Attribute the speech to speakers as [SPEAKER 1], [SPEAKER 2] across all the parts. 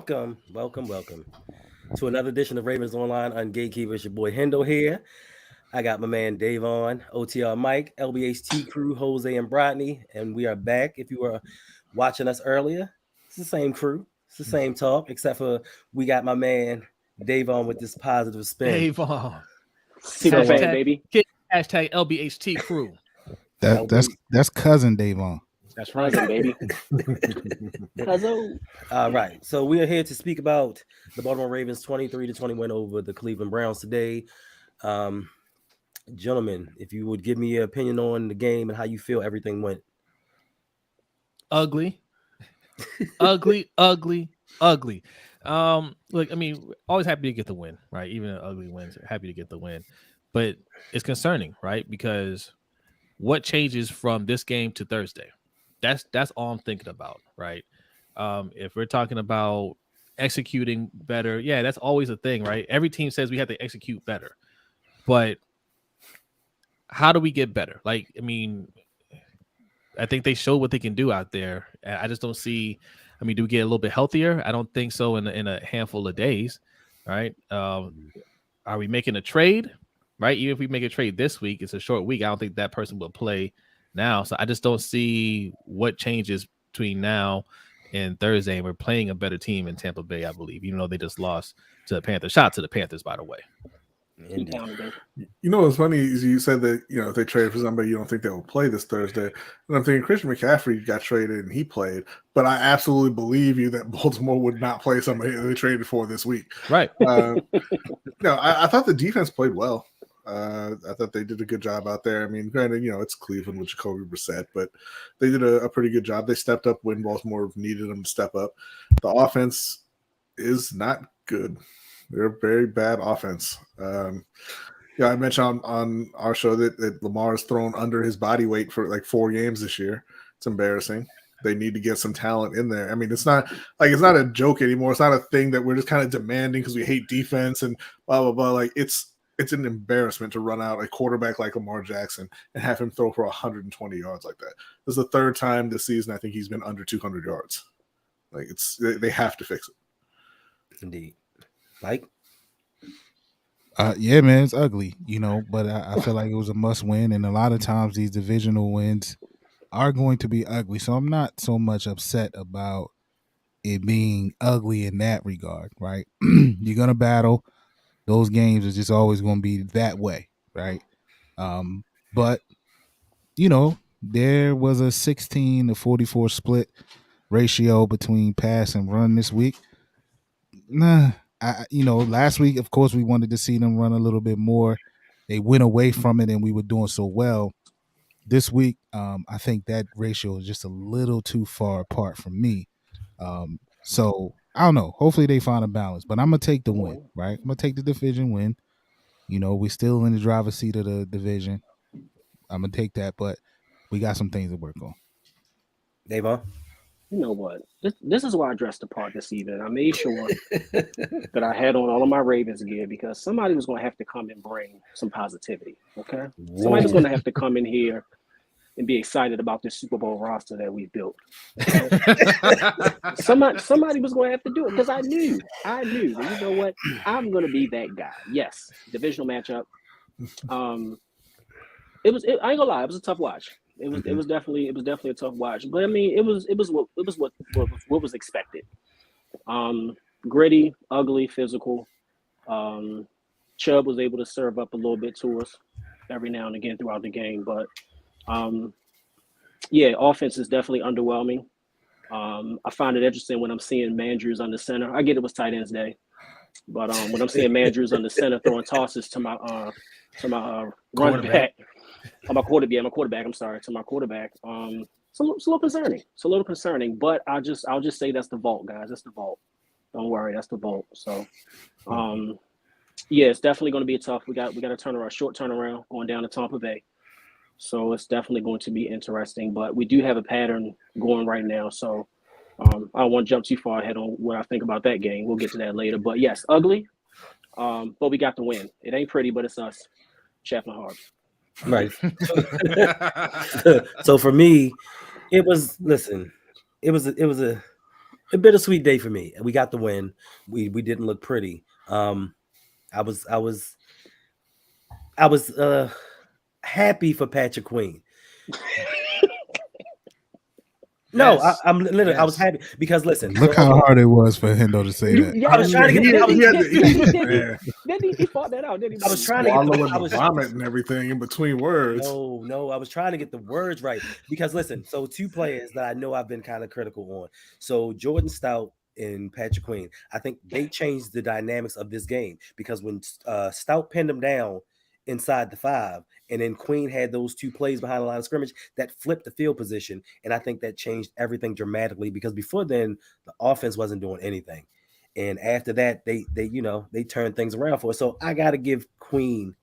[SPEAKER 1] welcome to another edition of Ravens Online on Gatekeepers. Your boy Hendo here. I got my man Davon, OTRMike, LBHT crew, Jose and Brodny, and we are back. If you were watching us earlier, it's the same crew, it's the same talk, except for we got my man Davon with this positive spin.
[SPEAKER 2] Davon.
[SPEAKER 3] Super fan, baby.
[SPEAKER 2] Hashtag LBHT crew.
[SPEAKER 4] That's cousin Davon.
[SPEAKER 2] That's right,
[SPEAKER 3] baby. Cousin.
[SPEAKER 1] All right, so we are here to speak about the Baltimore Ravens 23-20 win over the Cleveland Browns today. Gentlemen, if you would give me your opinion on the game and how you feel everything went.
[SPEAKER 2] Ugly. Ugly. Look, I mean, always happy to get the win, right? Even ugly wins, happy to get the win. But it's concerning, right? Because what changes from this game to Thursday? That's all I'm thinking about, right? If we're talking about executing better, yeah, that's always a thing, right? Every team says we have to execute better. But how do we get better? Like, I mean, I think they showed what they can do out there. I just don't see. I mean, do we get a little bit healthier? I don't think so in a handful of days, right? Are we making a trade, right? Even if we make a trade this week, it's a short week. I don't think that person will play now. So I just don't see what changes between now and Thursday. And we're playing a better team in Tampa Bay, I believe, even though they just lost to the Panthers. Shout out to the Panthers, by the way.
[SPEAKER 5] You know what's funny is you said that if they trade for somebody, you don't think they will play this Thursday. And I'm thinking Christian McCaffrey got traded and he played, but I absolutely believe you that Baltimore would not play somebody that they traded for this week.
[SPEAKER 2] Right.
[SPEAKER 5] I thought the defense played well. I thought they did a good job out there. I mean, granted, it's Cleveland with Jacoby Brissett, but they did a pretty good job. They stepped up when Baltimore needed them to step up. The offense is not good. They're a very bad offense. I mentioned on our show that Lamar is thrown under his body weight for like 4 games this year. It's embarrassing. They need to get some talent in there. I mean, it's not a joke anymore. It's not a thing that we're just kind of demanding because we hate defense and blah, blah, blah. Like it's an embarrassment to run out a quarterback like Lamar Jackson and have him throw for 120 yards like that. This is the 3rd time this season I think he's been under 200 yards. Like they have to fix it.
[SPEAKER 1] Indeed. Mike?
[SPEAKER 4] Yeah, man, it's ugly, but I feel like it was a must win. And a lot of times these divisional wins are going to be ugly. So I'm not so much upset about it being ugly in that regard, right? You're going to battle. Those games are just always going to be that way, right? But, there was a 16-44 split ratio between pass and run this week. Last week, of course, we wanted to see them run a little bit more. They went away from it and we were doing so well. This week, I think that ratio is just a little too far apart from me. So I don't know. Hopefully they find a balance, but I'm going to take the win, right? I'm going to take the division win. We're still in the driver's seat of the division. I'm going to take that, but we got some things to work on.
[SPEAKER 1] Davon?
[SPEAKER 3] You know what? This is why I dressed the part this evening. I made sure that I had on all of my Ravens gear because somebody was going to have to come and bring some positivity, okay? Whoa. Somebody was going to have to come in here and be excited about this Super Bowl roster that we've built. Okay? somebody was going to have to do it because I knew. And you know what? I'm going to be that guy. Yes, divisional matchup. I ain't gonna lie, it was a tough watch. It was definitely a tough watch, but I mean, it was what was expected. Gritty, ugly, physical. Chubb was able to serve up a little bit to us every now and again throughout the game, but offense is definitely underwhelming. I find it interesting when I'm seeing Mandrews on the center. I get it was tight ends day, but when I'm seeing Mandrews on the center throwing tosses to my running back. My quarterback. I'm sorry, to my quarterback. It's a little concerning. It's a little concerning, but I'll just say that's the vault, guys. That's the vault. Don't worry, that's the vault. So, it's definitely going to be tough. We got a short turnaround going down to Tampa Bay. So it's definitely going to be interesting. But we do have a pattern going right now. So I don't want to jump too far ahead on what I think about that game. We'll get to that later. But yes, ugly. But we got the win. It ain't pretty, but it's us. Chaplain Harbs.
[SPEAKER 1] Right. So for me, it was A bittersweet day for me. We got the win. We didn't look pretty. I was happy for Patrick Queen. No,
[SPEAKER 2] Yes.
[SPEAKER 1] I'm literally. I was
[SPEAKER 2] Yes.
[SPEAKER 1] happy because listen.
[SPEAKER 4] Look
[SPEAKER 1] so,
[SPEAKER 4] how
[SPEAKER 1] okay,
[SPEAKER 4] hard it was for Hendo to say that.
[SPEAKER 3] Yeah,
[SPEAKER 1] I was trying to get.
[SPEAKER 3] He fought that out, didn't he?
[SPEAKER 1] I was trying to get.
[SPEAKER 5] Swallowing
[SPEAKER 1] I
[SPEAKER 5] the
[SPEAKER 1] was
[SPEAKER 5] vomit and everything in between words.
[SPEAKER 1] No, I was trying to get the words right because listen. So two players that I know I've been kind of critical on. So Jordan Stout and Patrick Queen. I think they changed the dynamics of this game because when Stout pinned him down inside the 5, and then Queen had those two plays behind the line of scrimmage that flipped the field position, and I think that changed everything dramatically because before then the offense wasn't doing anything, and after that they turned things around for us. So I got to give Queen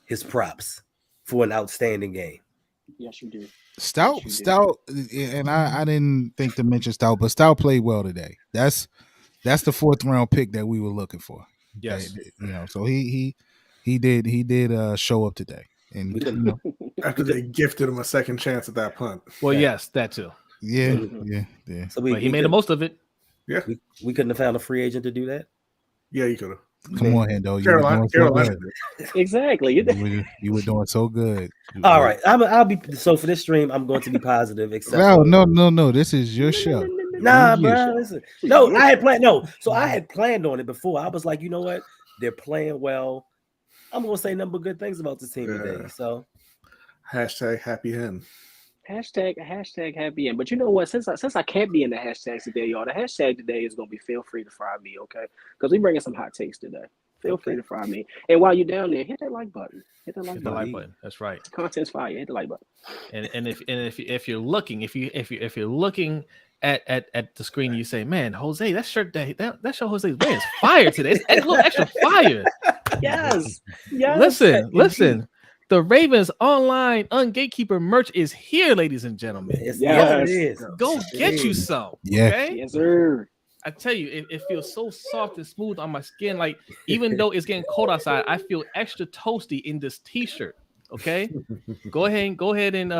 [SPEAKER 1] his props for an outstanding game.
[SPEAKER 3] Yes, you do.
[SPEAKER 4] Stout, and I didn't think to mention Stout, but Stout played well today. That's the 4th round pick that we were looking for.
[SPEAKER 2] Yes.
[SPEAKER 4] So he did show up today, and
[SPEAKER 5] After they gifted him a second chance at that punt.
[SPEAKER 2] Well,
[SPEAKER 1] Yeah.
[SPEAKER 2] yes, that too.
[SPEAKER 4] yeah.
[SPEAKER 1] So
[SPEAKER 2] But he made the most of it.
[SPEAKER 5] Yeah,
[SPEAKER 1] we couldn't have found a free agent to do that.
[SPEAKER 5] yeah, you could have.
[SPEAKER 4] Come on, Hendo, you
[SPEAKER 5] Carolina,
[SPEAKER 4] were doing so
[SPEAKER 5] Carolina.
[SPEAKER 4] good.
[SPEAKER 3] Exactly.
[SPEAKER 4] You were doing so good.
[SPEAKER 1] All right, I'll be so for this stream. I'm going to be positive. Except
[SPEAKER 4] No. This is your show.
[SPEAKER 1] Nah,
[SPEAKER 4] This is your
[SPEAKER 1] bro.
[SPEAKER 4] show.
[SPEAKER 1] Listen. No, I had planned. No, so I had planned on it before. I was like, you know what? They're playing well. I'm gonna say nothing but good things about this team today. So
[SPEAKER 5] Hashtag happy hen.
[SPEAKER 3] Hashtag happy end. But you know what? Since I can't be in the hashtags today, y'all, the hashtag today is gonna be feel free to fry me, okay? Because we bringing some hot takes today. Feel free to fry me. And while you're down there, hit that like button. Hit the like button.
[SPEAKER 2] That's right.
[SPEAKER 3] Content's fire. Hit the like button.
[SPEAKER 2] And if you're looking, if you're looking at the screen, you say, "Man, Jose, that shirt that show Jose's wearing is fire today. It's a little extra fire."
[SPEAKER 3] Yes.
[SPEAKER 2] Listen. The Ravens online ungatekeeper merch is here, ladies and gentlemen.
[SPEAKER 1] it
[SPEAKER 3] Yes.
[SPEAKER 1] is.
[SPEAKER 2] Go get you some.
[SPEAKER 4] Yeah.
[SPEAKER 2] Okay?
[SPEAKER 3] Yes, sir.
[SPEAKER 2] I tell you, it feels so soft and smooth on my skin. Like, even though it's getting cold outside, I feel extra toasty in this t-shirt. Okay. Go ahead and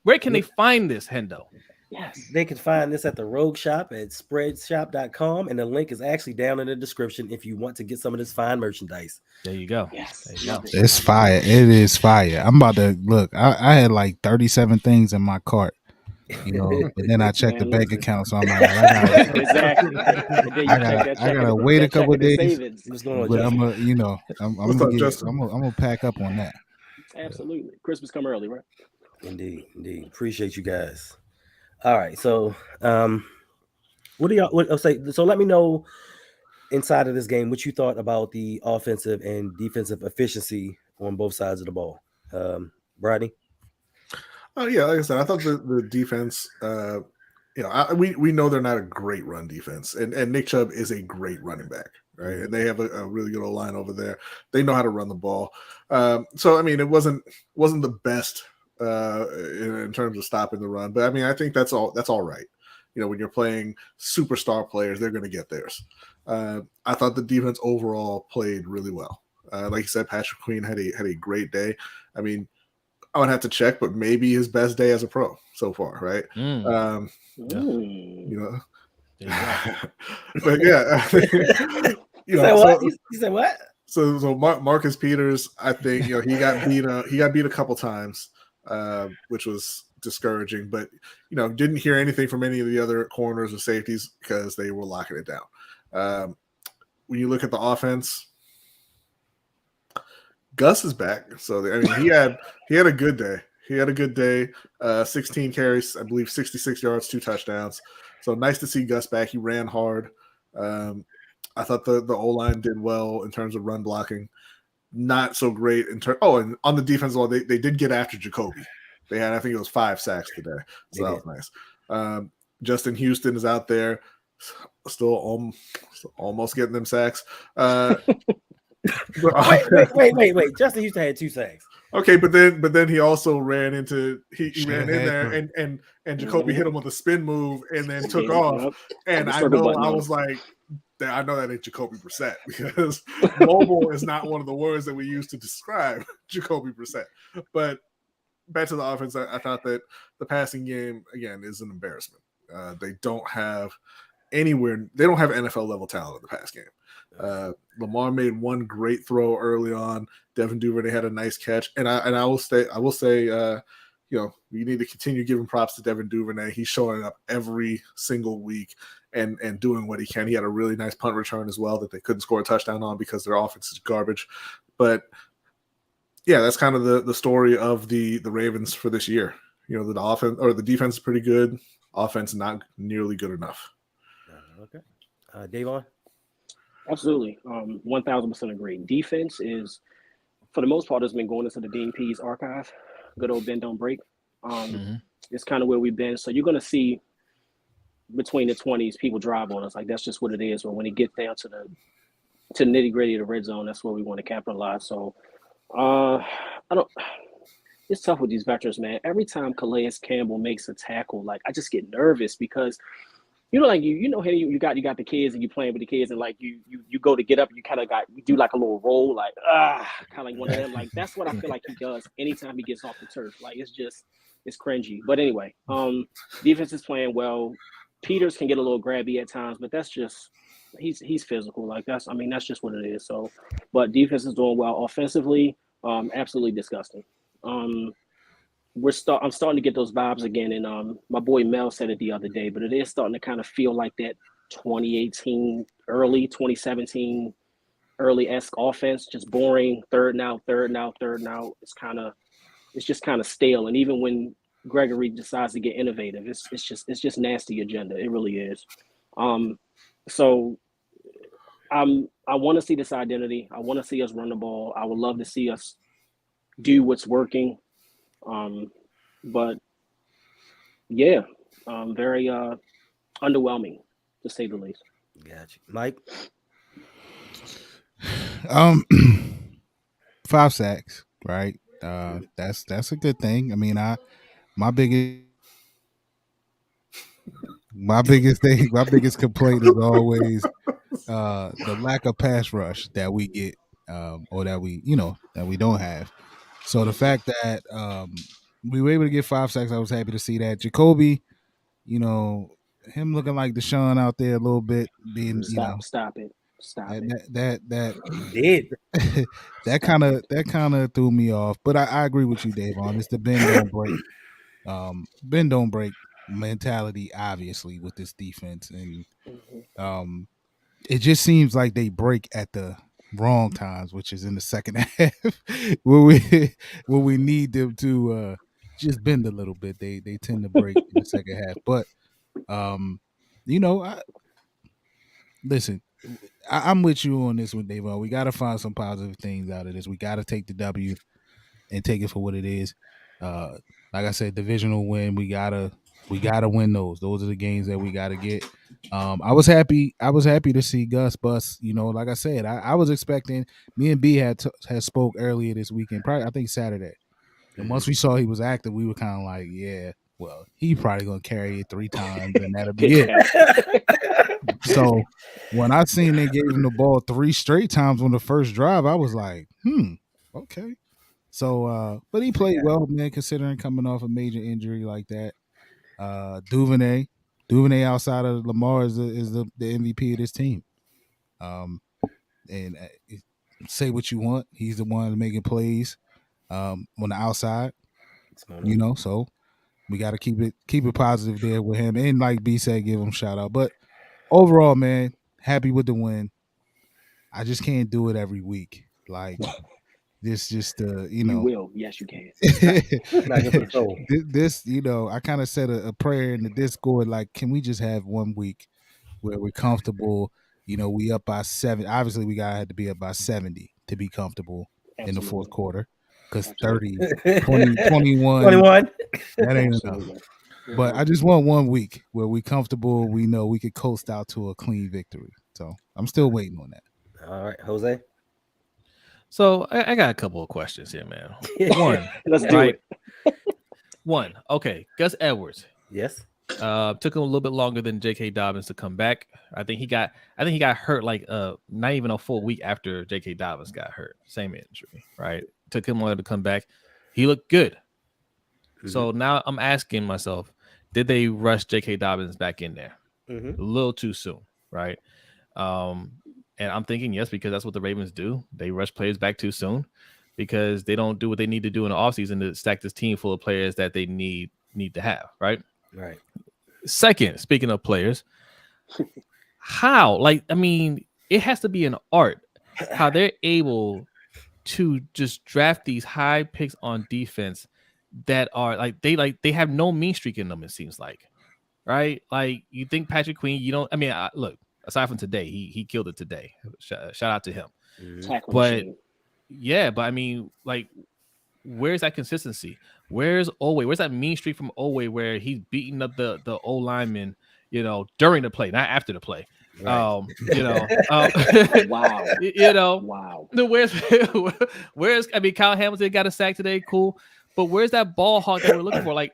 [SPEAKER 2] where can they find this, Hendo?
[SPEAKER 3] Yes.
[SPEAKER 1] They can find this at the Rogue Shop at spreadshop.com, and the link is actually down in the description if you want to get some of this fine merchandise.
[SPEAKER 2] There you go.
[SPEAKER 3] Yes.
[SPEAKER 2] There you go.
[SPEAKER 4] It's fire. It is fire. I'm about to look. I had like 37 things in my cart, but then I checked the bank account, so I'm like,
[SPEAKER 3] Exactly.
[SPEAKER 4] I gotta wait a couple of days.
[SPEAKER 1] What's going on,
[SPEAKER 4] But
[SPEAKER 1] Justin?
[SPEAKER 4] I'm
[SPEAKER 5] What's up, Justin?
[SPEAKER 4] gonna pack up on that.
[SPEAKER 3] Absolutely. Christmas come early, right?
[SPEAKER 1] Indeed. Appreciate you guys. All right, so what do y'all? I'll say. So let me know inside of this game what you thought about the offensive and defensive efficiency on both sides of the ball. Brodny?
[SPEAKER 5] Oh yeah, like I said, I thought the defense. We know they're not a great run defense, and Nick Chubb is a great running back, right? And they have a really good line over there. They know how to run the ball. So I mean, it wasn't the best in terms of stopping the run, but I mean, I think that's all right. When you're playing superstar players, they're going to get theirs. I thought the defense overall played really well. Like you said, Patrick Queen had a great day. I mean, I would have to check, but maybe his best day as a pro so far, right? But yeah,
[SPEAKER 1] What? You said what?
[SPEAKER 5] So Marcus Peters, I think he got beat a couple times, which was discouraging. But didn't hear anything from any of the other corners or safeties because they were locking it down. When you look at the offense, Gus is back. So I mean, he had a good day. He had a good day. 16 carries, I believe, 66 yards, 2 touchdowns. So nice to see Gus back. He ran hard. I thought the O-line did well in terms of run blocking. Not so great in terms. Oh, and on the defense wall, they did get after Jacoby. They had, I think it was 5 sacks today. So that was nice. Justin Houston is out there, still almost getting them sacks.
[SPEAKER 1] Wait. Justin Houston had 2 sacks.
[SPEAKER 5] Okay, but then he also ran into he ran in there and Jacoby hit him with a spin move and then took off. And I was like, I know that ain't Jacoby Brissett because mobile is not one of the words that we use to describe Jacoby Brissett. But back to the offense, I thought that the passing game again is an embarrassment. They don't have anywhere. They don't have NFL level talent in the pass game. Lamar made one great throw early on. Devin Duvernay had a nice catch, and I will say, you need to continue giving props to Devin Duvernay. He's showing up every single week and doing what he can. He had a really nice punt return as well that they couldn't score a touchdown on because their offense is garbage. But yeah, that's kind of the story of the Ravens for this year. The offense or the defense is pretty good. Offense not nearly good enough.
[SPEAKER 1] Okay. Davon?
[SPEAKER 3] Absolutely. 1000% agree. Defense is, for the most part, has been going into the Dean Pease archive. Good old bend don't break. It's kind of where we've been. So you're going to see between the 20s, people drive on us. Like, that's just what it is. But when it gets down to the nitty gritty of the red zone, that's where we want to capitalize. So it's tough with these veterans, man. Every time Calais Campbell makes a tackle, like, I just get nervous because like you got the kids and you playing with the kids, and like you go to get up, you kind of you do like a little roll, like kind of like one of them. Like, that's what I feel like he does anytime he gets off the turf. Like, it's cringy. But anyway, defense is playing well. Peters can get a little grabby at times, but that's just he's physical. Like, that's just what it is. So, but defense is doing well. Offensively, absolutely disgusting. I'm starting to get those vibes again, and my boy Mel said it the other day, but it is starting to kind of feel like that 2018 early, 2017 early-esque offense, just boring, third and out. It's just kind of stale, and even when Gregory decides to get innovative, it's just nasty agenda. It really is. So I want to see this identity. I want to see us run the ball. I would love to see us do what's working. But yeah, very underwhelming to say the least.
[SPEAKER 1] Gotcha. Mike?
[SPEAKER 4] 5 sacks, right? That's a good thing. I mean, my biggest complaint is always the lack of pass rush that we get, or that we don't have. So the fact that we were able to get 5 sacks, I was happy to see that. Jacoby, him looking like Deshaun out there a little bit, being
[SPEAKER 3] Stop it.
[SPEAKER 4] That
[SPEAKER 1] He did.
[SPEAKER 4] that kind of threw me off. But I agree with you, Davon. It's the bend don't break mentality, obviously, with this defense, and it just seems like they break at the wrong times, which is in the second half, when we need them to just bend a little bit. They tend to break in the second half. But listen, I'm with you on this one, Davon. We got to find some positive things out of this. We got to take the W and take it for what it is. Like I said, divisional win. We gotta win those. Those are the games that we gotta get. I was happy to see Gus bust. Like I said, I was expecting. Me and B had spoke earlier this weekend, probably I think Saturday. And once we saw he was active, we were kind of like, yeah, well, he probably gonna carry it 3 times, and that'll be it. So when I seen they gave him the ball 3 straight times on the first drive, I was like, okay. So, but he played well, man, considering coming off a major injury like that. Duvernay outside of Lamar is the MVP of this team. And say what you want, he's the one making plays on the outside. So we got to keep it positive there with him. And like B said, give him a shout out. But overall, man, happy with the win. I just can't do it every week. Like, this just
[SPEAKER 3] You will. Yes, you can.
[SPEAKER 4] This I kind of said a prayer in the Discord, like, can we just have one week where we're comfortable? We up by 7. Obviously, we had to be up by 70 to be comfortable in the fourth quarter, because 30, 20, 21, that ain't enough. But I just want one week where we comfortable. We know we could coast out to a clean victory. So I'm still waiting on that.
[SPEAKER 1] All right, Jose.
[SPEAKER 2] So I got a couple of questions here, man. One,
[SPEAKER 3] let's do it.
[SPEAKER 2] One, okay, Gus Edwards.
[SPEAKER 1] Yes.
[SPEAKER 2] Took him a little bit longer than J.K. Dobbins to come back. I think he got hurt like not even a full week after J.K. Dobbins got hurt. Same injury, right? Took him longer to come back. He looked good. Mm-hmm. So now I'm asking myself, did they rush J.K. Dobbins back in there? a little too soon, right? And I'm thinking yes, because that's what the Ravens do. They rush players back too soon because they don't do what they need to do in the offseason to stack this team full of players that they need to have, right?
[SPEAKER 1] Right.
[SPEAKER 2] Second, speaking of players, how? Like, I mean, it has to be an art how they're able to just draft these high picks on defense that are they have no mean streak in them, it seems like. Right? Like, you think Patrick Queen, you don't, I mean, look, aside from today, he killed it today. Shout out to him.
[SPEAKER 3] Tackling
[SPEAKER 2] But
[SPEAKER 3] machine.
[SPEAKER 2] yeah, but I mean, like, where's that consistency? Where's Owe? Where's that mean streak from Owe where he's beating up the O lineman, during the play, not after the play?
[SPEAKER 1] Right.
[SPEAKER 3] Wow. Wow.
[SPEAKER 2] Where's I mean, Kyle Hamilton got a sack today, cool, but where's that ball hawk that we're looking for? Like,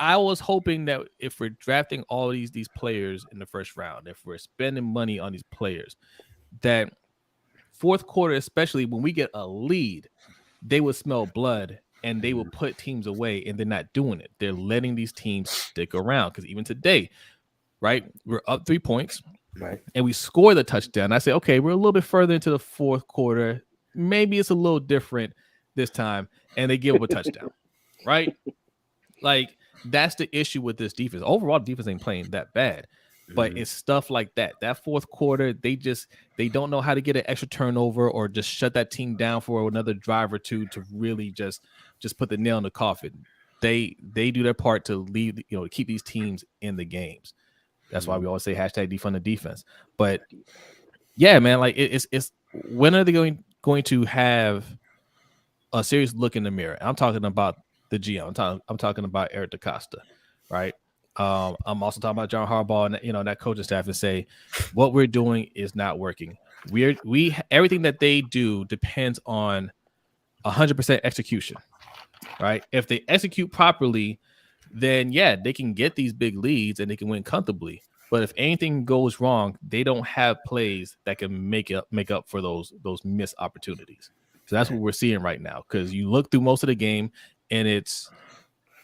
[SPEAKER 2] I was hoping that if we're drafting all these players in the first round, if we're spending money on these players, that fourth quarter, especially when we get a lead, they would smell blood and they will put teams away, and they're not doing it. They're letting these teams stick around, because even today, right, we're up 3 points,
[SPEAKER 1] Right.
[SPEAKER 2] and we score the touchdown. I say, okay, we're a little bit further into the fourth quarter. Maybe it's a little different this time, and they give up a touchdown, right? Like, that's the issue with this defense. Overall, the defense ain't playing that bad, but it's stuff like that. That fourth quarter, they don't know how to get an extra turnover or just shut that team down for another drive or two to really just put the nail in the coffin. They do their part to lead, to keep these teams in the games. That's why we always say hashtag defund the defense. But yeah, man, like it's when are they going to have a serious look in the mirror? I'm talking about the GM. I'm talking about Eric DaCosta, right? I'm also talking about John Harbaugh and that coaching staff, and say what we're doing is not working. We everything that they do depends on 100% execution, right? If they execute properly, then yeah, they can get these big leads and they can win comfortably. But if anything goes wrong, they don't have plays that can make up for those missed opportunities. So that's what we're seeing right now. Because you look through most of the game, and it's,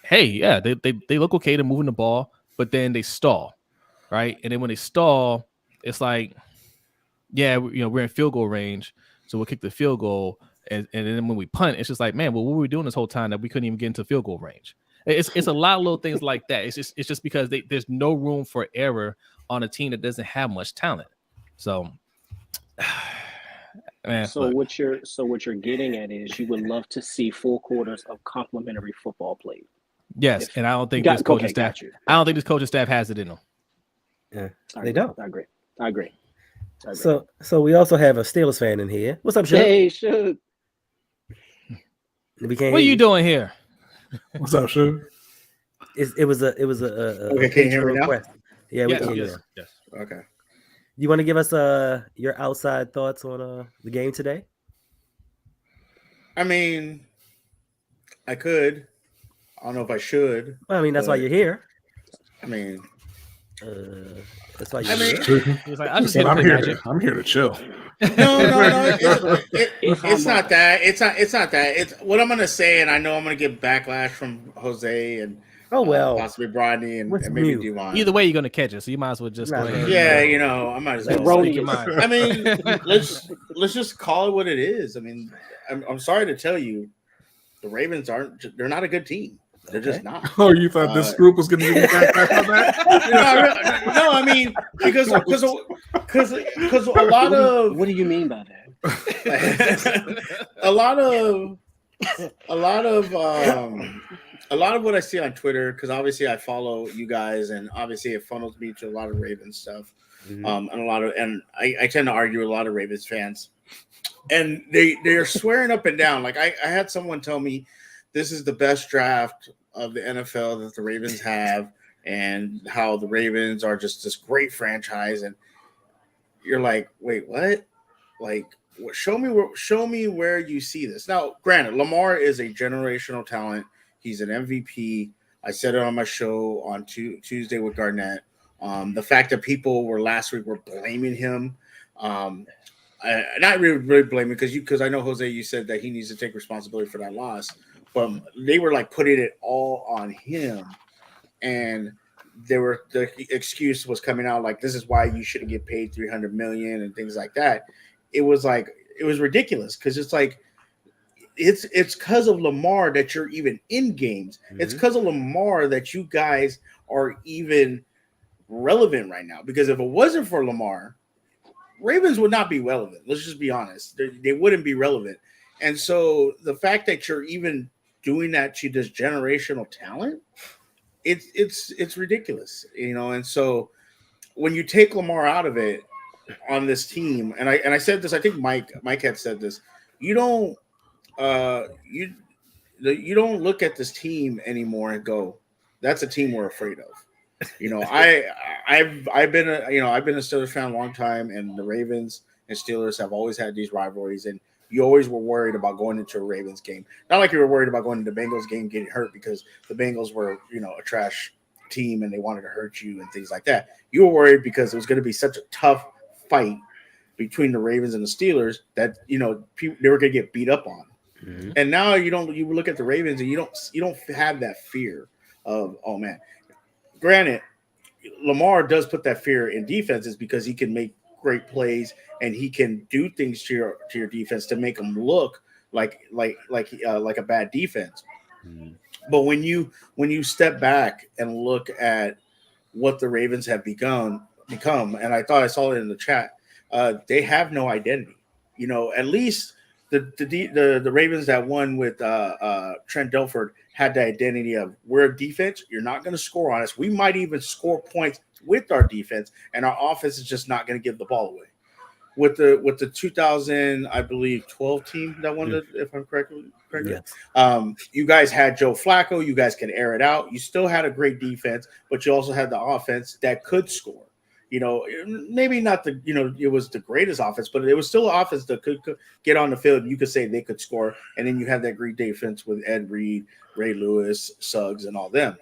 [SPEAKER 2] hey, yeah, they look okay to moving the ball, but then they stall, right? And then when they stall, it's like, yeah, we're in field goal range, so we'll kick the field goal, and then when we punt, it's just like, man, well, what were we doing this whole time that we couldn't even get into field goal range? It's a lot of little things like that. It's just because there's no room for error on a team that doesn't have much talent. So, man.
[SPEAKER 3] So what you're getting at is you would love to see 4 quarters of complimentary football played.
[SPEAKER 2] Yes, and I don't think this coaching staff. I don't think this coaching staff has it in them.
[SPEAKER 1] Yeah, they don't.
[SPEAKER 3] I agree.
[SPEAKER 1] So we also have a Steelers fan in here. What's up, Suge?
[SPEAKER 3] Hey, Suge.
[SPEAKER 1] We can't.
[SPEAKER 2] What are you doing here?
[SPEAKER 5] What's up, Suge?
[SPEAKER 1] It was a
[SPEAKER 6] Okay, can you hear me now?
[SPEAKER 1] request. Yeah, we
[SPEAKER 2] Yes,
[SPEAKER 1] can.
[SPEAKER 2] yes, yes.
[SPEAKER 6] Okay.
[SPEAKER 1] You want to give us your outside thoughts on the game today?
[SPEAKER 6] I mean, I could. I don't know if I should.
[SPEAKER 1] Well, I mean, that's why you're here.
[SPEAKER 6] I mean,
[SPEAKER 1] that's why you're
[SPEAKER 6] I mean,
[SPEAKER 1] here.
[SPEAKER 2] He's like, I'm
[SPEAKER 5] I'm here to chill.
[SPEAKER 6] No. It's not that. It's not that. It's what I'm gonna say, and I know I'm gonna get backlash from Jose and possibly Brodny and maybe Davon.
[SPEAKER 2] Either way, you're gonna catch it, so you might as well just go ahead.
[SPEAKER 6] Yeah, I might as well. I mean, let's just call it what it is. I mean, I'm sorry to tell you, the Ravens they're not a good team. They're just not.
[SPEAKER 5] Oh, you thought this group was going to give you backlash on that?
[SPEAKER 6] No, I mean because a lot of
[SPEAKER 3] what do you mean by
[SPEAKER 6] that? a lot of what I see on Twitter, because obviously I follow you guys, and obviously it funnels me to a lot of Ravens stuff, and I tend to argue with a lot of Ravens fans, and they are swearing up and down. Like I had someone tell me, this is the best draft of the NFL that the Ravens have, and how the Ravens are just this great franchise. And you're like, wait, what? Like, show me where you see this. Now, granted, Lamar is a generational talent. He's an MVP. I said it on my show on Tuesday with Garnett. The fact that people last week were blaming him, not really blaming, because I know, Jose, you said that he needs to take responsibility for that loss. But they were like putting it all on him, and the excuse was coming out like this is why you shouldn't get paid $300 million and things like that. It was ridiculous because it's like it's because of Lamar that you're even in games. Mm-hmm. It's because of Lamar that you guys are even relevant right now. Because if it wasn't for Lamar, Ravens would not be relevant. Let's just be honest. They wouldn't be relevant. And so the fact that you're even doing that to this generational talent, it's ridiculous, you know. And so when you take Lamar out of it on this team, and I said this, I think Mike had said this, you don't look at this team anymore and go, that's a team we're afraid of. You know, I've been a Steelers fan a long time, and the Ravens and Steelers have always had these rivalries, and you always were worried about going into a Ravens game. Not like you were worried about going into the Bengals game getting hurt because the Bengals were, you know, a trash team and they wanted to hurt you and things like that. You were worried because it was going to be such a tough fight between the Ravens and the Steelers that, you know, they were going to get beat up on. Mm-hmm. And now you look at the Ravens and you don't have that fear of, oh man. Granted, Lamar does put that fear in defenses because he can make great plays and he can do things to your defense to make them look like a bad defense. Mm-hmm. But when you step back and look at what the Ravens have become, and I thought I saw it in the chat, they have no identity. You know, at least the Ravens that won with Trent Dilfer had the identity of we're a defense. You're not going to score on us. We might even score points with our defense, and our offense is just not going to give the ball away. With the 2000, I believe, 12 team that won it, if I'm correct. Yes. You guys had Joe Flacco. You guys could air it out. You still had a great defense, but you also had the offense that could score. You know, maybe not it was the greatest offense, but it was still an offense that could get on the field. And you could say they could score. And then you had that great defense with Ed Reed, Ray Lewis, Suggs, and all them.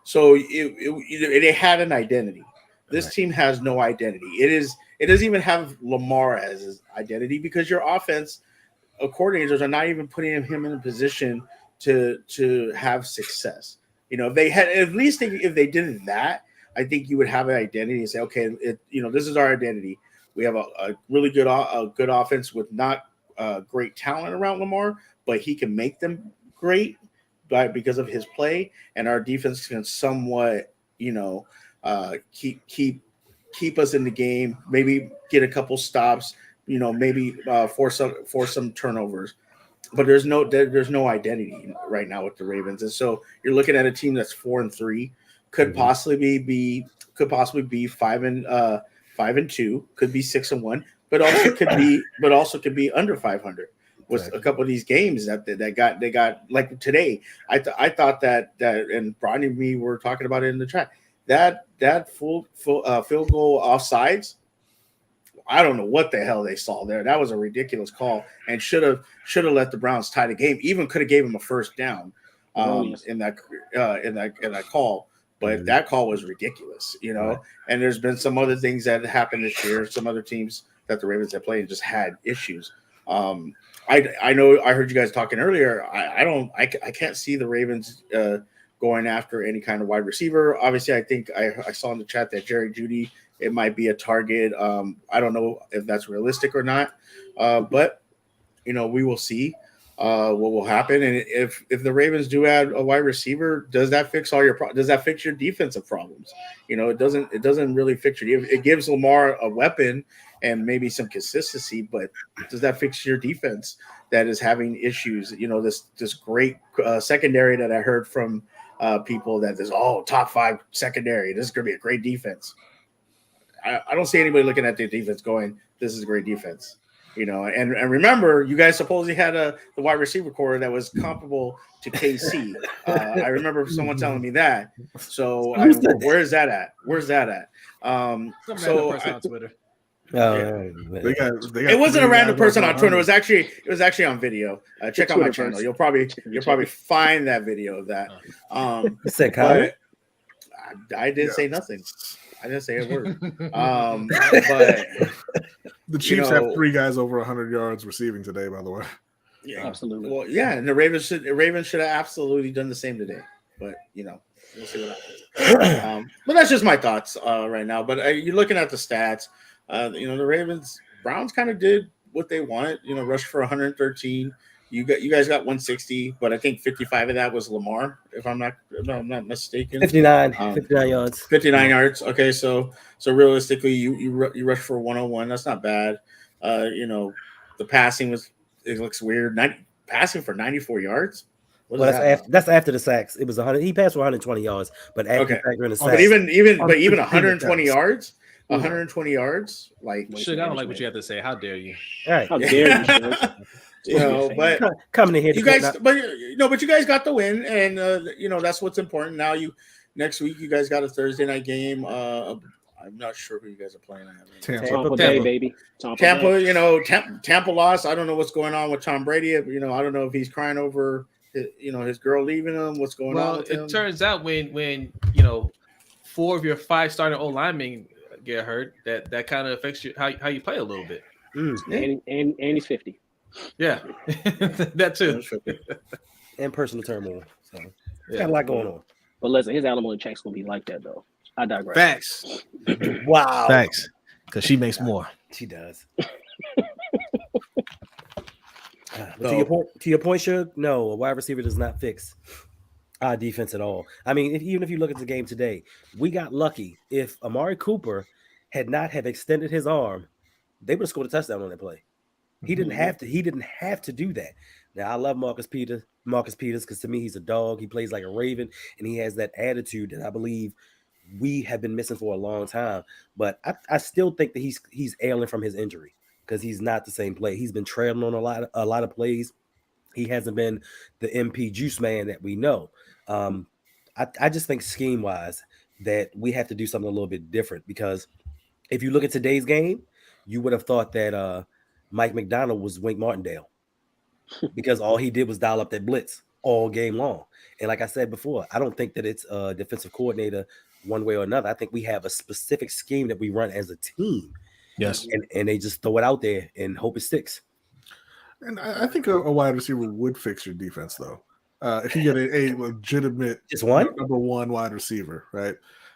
[SPEAKER 6] So it had an identity. This team has no identity. It doesn't even have Lamar as his identity because your offense, coordinators are not even putting him in a position to have success. You know, if they had at least if they did that, I think you would have an identity and say, okay, this is our identity. We have a really good offense with not great talent around Lamar, but he can make them great because of his play, and our defense can somewhat, keep us in the game. Maybe get a couple stops. Maybe force some turnovers. But there's no identity right now with the Ravens, and so you're looking at a team that's 4-3. Could possibly be 5-2, could be 6-1, but also could be under 500 with a couple of these games that they got like today. I thought that and Brodny and me were talking about it in the chat that full field goal offsides. I don't know what the hell they saw there. That was a ridiculous call and should have let the Browns tie the game. Even could have gave them a first down in that call. But that call was ridiculous, Right. And there's been some other things that happened this year. Some other teams that the Ravens have played just had issues. I know I heard you guys talking earlier. I can't see the Ravens going after any kind of wide receiver. Obviously, I think I saw in the chat that Jerry Jeudy, it might be a target. I don't know if that's realistic or not, but we will see what will happen. And if the Ravens do add a wide receiver, does that fix does that fix your defensive problems? It doesn't really fix it gives Lamar a weapon and maybe some consistency, but does that fix your defense that is having issues? This great secondary that I heard from people that is top 5 secondary. This is going to be a great defense. I don't see anybody looking at the defense going, this is a great defense. And remember, you guys supposedly had the wide receiver core that was comparable to KC. I remember someone telling me that. So where's that at?
[SPEAKER 2] On Twitter.
[SPEAKER 6] It wasn't a random person on Twitter. It was actually on video. Check out my channel. You'll probably find that video of that. I didn't say nothing. I didn't say a word. But
[SPEAKER 5] the Chiefs have 3 guys over 100 yards receiving today, by the way.
[SPEAKER 3] Yeah, absolutely.
[SPEAKER 6] Well, yeah, and the Ravens should have absolutely done the same today. But We'll see what happens. But that's just my thoughts right now. But you're looking at the stats. The Ravens, Browns kind of did what they wanted. Rushed for 113. You guys got 160, but I think 55 of that was Lamar, if I'm not mistaken.
[SPEAKER 1] 59 yards.
[SPEAKER 6] 59 yards. Okay, so realistically, you rushed for 101. That's not bad. The passing it looks weird. Passing for 94 yards.
[SPEAKER 1] Well, that's after the sacks. It was 100. He passed for 120 yards, but after factoring the sacks.
[SPEAKER 6] But even 120 yards. 120 yards, like
[SPEAKER 2] Suge, I don't like what you have to say. How dare you?
[SPEAKER 1] All right,
[SPEAKER 3] how dare you?
[SPEAKER 6] But
[SPEAKER 1] coming in here,
[SPEAKER 6] you guys, but you guys got the win, and that's what's important. Now next week you guys got a Thursday night game. I'm not sure who you guys are playing.
[SPEAKER 3] Tampa Bay, baby.
[SPEAKER 6] Tampa lost. I don't know what's going on with Tom Brady. I don't know if he's crying over his girl leaving him. What's going on with him?
[SPEAKER 2] It turns out when 4 of your 5 starting O linemen get hurt, that kind of affects how you play a little bit.
[SPEAKER 3] And he's 50.
[SPEAKER 2] Yeah, that too.
[SPEAKER 1] And personal turmoil. So got a lot going on.
[SPEAKER 3] But listen, his alimony check's gonna be like that though. I digress.
[SPEAKER 2] Facts.
[SPEAKER 1] Wow.
[SPEAKER 2] Facts. Because she makes more.
[SPEAKER 1] She does. To your point, Suge, no, a wide receiver does not fix our defense at all. I mean, even if you look at the game today, we got lucky. If Amari Cooper had not have extended his arm, they would have scored a touchdown on that play. He didn't have to. He didn't have to do that. Now I love Marcus Peters because to me he's a dog. He plays like a Raven, and he has that attitude that I believe we have been missing for a long time. But I still think that he's ailing from his injury because he's not the same play. He's been trailing on a lot of plays. He hasn't been the MP juice man that we know. I just think scheme wise that we have to do something a little bit different because if you look at today's game, you would have thought that Mike McDonald was Wink Martindale because all he did was dial up that blitz all game long. And like I said before, I don't think that it's a defensive coordinator one way or another. I think we have a specific scheme that we run as a team.
[SPEAKER 2] Yes.
[SPEAKER 1] And they just throw it out there and hope it sticks.
[SPEAKER 5] And I think a wide receiver would fix your defense, though. If you get a legitimate
[SPEAKER 1] just one
[SPEAKER 5] number one wide receiver, right?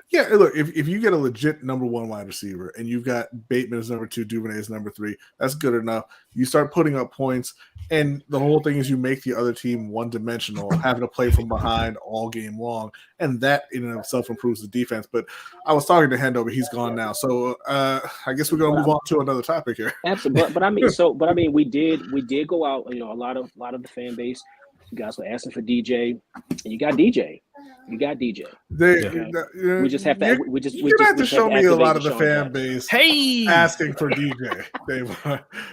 [SPEAKER 5] Yeah, look, if you get a legit number one wide receiver and you've got Bateman as number 2, Duvernay as number 3, that's good enough. You start putting up points, and the whole thing is you make the other team one-dimensional, having to play from behind all game long, and that in and of itself improves the defense. But I was talking to Hendo, but he's gone now, so I guess we're gonna move on to another topic here.
[SPEAKER 3] Absolutely, but I mean, we did go out. A lot of the fan base. You guys were asking for DJ, and you got DJ. We just have to. You
[SPEAKER 5] have to show me a lot of the fan base.
[SPEAKER 2] Hey,
[SPEAKER 5] asking for DJ.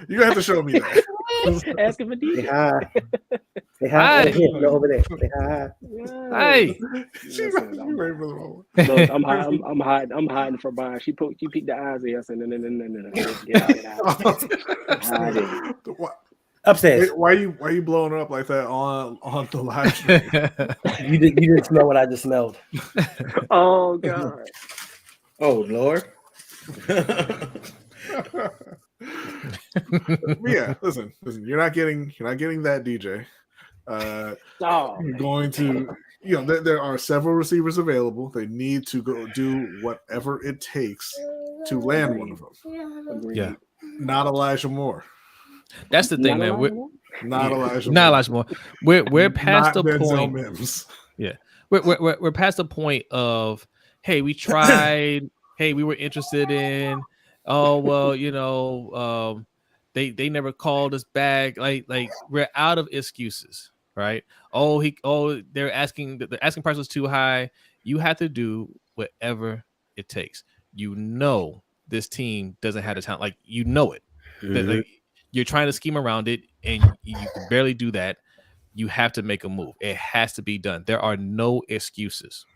[SPEAKER 5] You have to show me that.
[SPEAKER 3] Asking for DJ.
[SPEAKER 1] Say hi. Over there. Say hi.
[SPEAKER 2] Hey.
[SPEAKER 3] Look, I'm hiding from behind. She peeked the eyes at us, and then get out.
[SPEAKER 1] Upstairs.
[SPEAKER 5] Why are you blowing her up like that on the live stream?
[SPEAKER 1] You didn't smell what I just smelled.
[SPEAKER 3] Oh God.
[SPEAKER 6] Oh Lord.
[SPEAKER 5] Yeah, listen. You're not getting that DJ. You're going to, there are several receivers available. They need to go do whatever it takes to land one of them.
[SPEAKER 2] Yeah,
[SPEAKER 5] not Elijah Moore.
[SPEAKER 2] That's the thing, man.
[SPEAKER 5] Not
[SPEAKER 2] Elijah Moore. We're past the point.
[SPEAKER 5] Mims.
[SPEAKER 2] Yeah, we're past the point of, hey, we tried. Hey, we were interested in. Oh well, they never called us back. Like we're out of excuses, right? They're asking. The asking price was too high. You have to do whatever it takes. This team doesn't have the talent. Like it. Mm-hmm. You're trying to scheme around it, and you can barely do that. You have to make a move. It has to be done. There are no excuses.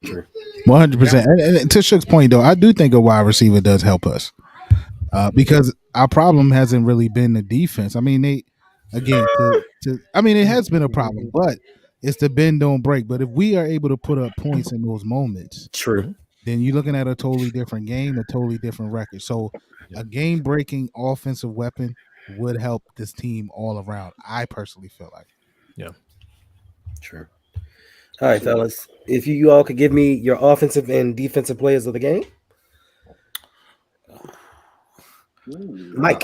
[SPEAKER 4] Sure. 100%. And to Shook's point, though, I do think a wide receiver does help us because our problem hasn't really been the defense. I mean, it has been a problem, but it's the bend don't break. But if we are able to put up points in those moments,
[SPEAKER 1] true,
[SPEAKER 4] then you're looking at a totally different game, a totally different record. So a game-breaking offensive weapon would help this team all around. I personally feel like.
[SPEAKER 2] Yeah.
[SPEAKER 1] Sure. All right, fellas. If you all could give me your offensive and defensive players of the game, Mike.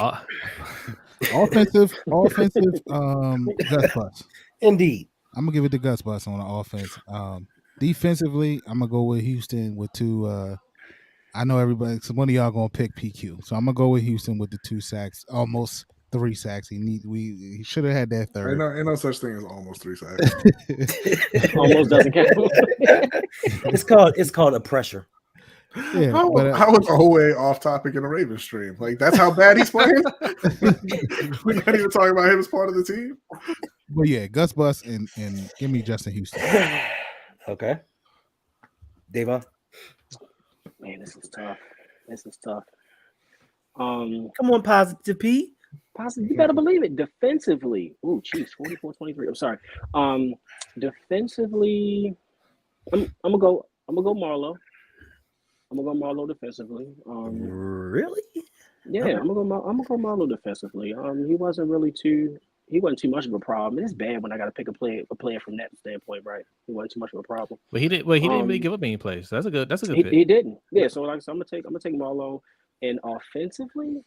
[SPEAKER 4] Offensive, Gus Bus.
[SPEAKER 1] Indeed.
[SPEAKER 4] I'm gonna give it to Gus Bus on the offense. Defensively, I'm gonna go with Houston with two. I know everybody. So one of y'all gonna pick PQ, so I'm gonna go with Houston with the 2 sacks, almost 3 sacks. He should have had that third.
[SPEAKER 5] Ain't no such thing as almost 3 sacks.
[SPEAKER 3] Almost doesn't count.
[SPEAKER 1] It's called a pressure.
[SPEAKER 4] Yeah,
[SPEAKER 5] How was the whole way off topic in the Ravens stream? Like that's how bad he's playing. We're not even talking about him as part of the team.
[SPEAKER 4] But yeah, Gus Bus and give me Justin Houston.
[SPEAKER 1] Okay. Davon.
[SPEAKER 3] Man, this is tough.
[SPEAKER 1] Come on, Positive P.
[SPEAKER 3] Positive, you better believe it. Defensively, ooh, Chiefs 44-23. I'm sorry. Defensively, I'm gonna go Marlo. I'm gonna go Marlo defensively.
[SPEAKER 1] Really?
[SPEAKER 3] Yeah,
[SPEAKER 1] Okay.
[SPEAKER 3] I'm gonna go Marlo defensively. He wasn't too much of a problem. It's bad when I got to pick a player from that standpoint, right? He wasn't too much of a problem.
[SPEAKER 2] But he didn't really give up any plays. That's a good pick.
[SPEAKER 3] He didn't. Yeah. So I'm gonna take Marlo. And offensively,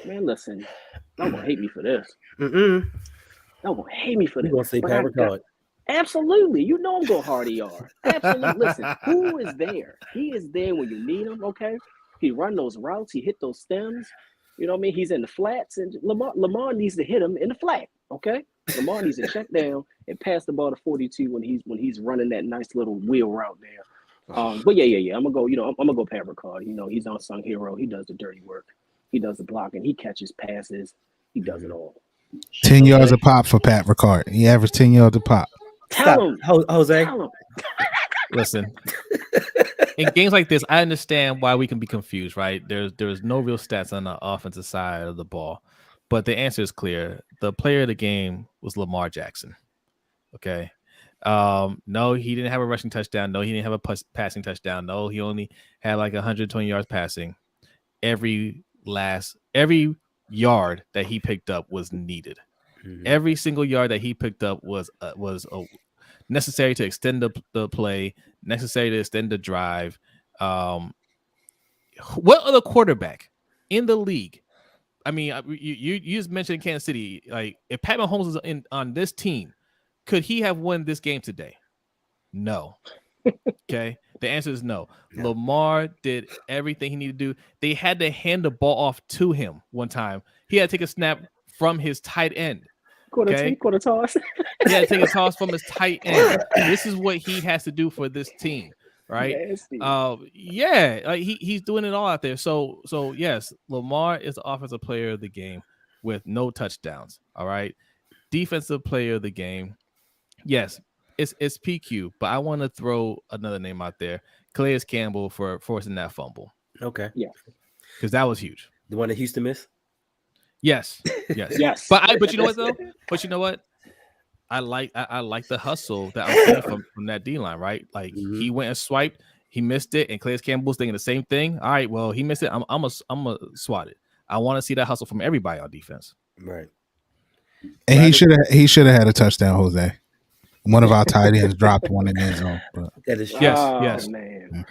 [SPEAKER 3] man, listen, y'all gonna hate me for this. Y'all gonna hate me for this.
[SPEAKER 1] You're gonna say Pat Ricard.
[SPEAKER 3] Absolutely. You know I'm going hard ER. Absolutely. Listen, who is there? He is there when you need him, okay? He run those routes. He hit those stems. You know what I mean? He's in the flats, and Lamar needs to hit him in the flat, okay? Lamar needs to check down and pass the ball to 42 when he's running that nice little wheel route there. But yeah. I'm gonna go. I'm gonna go Pat Ricard. He's an unsung hero. He does the dirty work. He does the blocking. He catches passes. He does it all.
[SPEAKER 4] 10 yards a pop for Pat Ricard. He averaged 10 yards a pop.
[SPEAKER 3] Tell him,
[SPEAKER 1] Jose.
[SPEAKER 3] Tell him.
[SPEAKER 2] Listen, in games like this, I understand why we can be confused, right? There's no real stats on the offensive side of the ball, but the answer is clear. The player of the game was Lamar Jackson. Okay. No, he didn't have a rushing touchdown. No, he didn't have a passing touchdown. No, he only had like 120 yards passing. Every yard that he picked up was needed. Mm-hmm. Every single yard that he picked up was necessary to extend the play, necessary to extend the drive. What other quarterback in the league? I mean, you just mentioned Kansas City. Like, if Pat Mahomes is on this team, could he have won this game today? No. Okay. The answer is no. Yeah. Lamar did everything he needed to do. They had to hand the ball off to him one time. He had to take a snap from his tight end.
[SPEAKER 3] Quarter toss.
[SPEAKER 2] He had to take a toss from his tight end. This is what he has to do for this team, right? He's doing it all out there. So yes, Lamar is the offensive player of the game with no touchdowns. All right. Defensive player of the game. Yes, it's PQ, but I want to throw another name out there. Calais Campbell for forcing that fumble.
[SPEAKER 1] Okay.
[SPEAKER 3] Yeah.
[SPEAKER 2] Because that was huge.
[SPEAKER 1] The one that Houston missed?
[SPEAKER 2] Yes.
[SPEAKER 3] Yes.
[SPEAKER 2] But you know what though? But you know what? I like the hustle that I'm seeing from that D line, right? Like he went and swiped, he missed it, and Calais Campbell's thinking the same thing. All right, well, he missed it. I'm gonna swat it. I want to see that hustle from everybody on defense.
[SPEAKER 1] Right.
[SPEAKER 4] And he should have had a touchdown, Jose. One of our tight ends dropped one in the end zone. But.
[SPEAKER 1] That is
[SPEAKER 2] yes.
[SPEAKER 3] Man.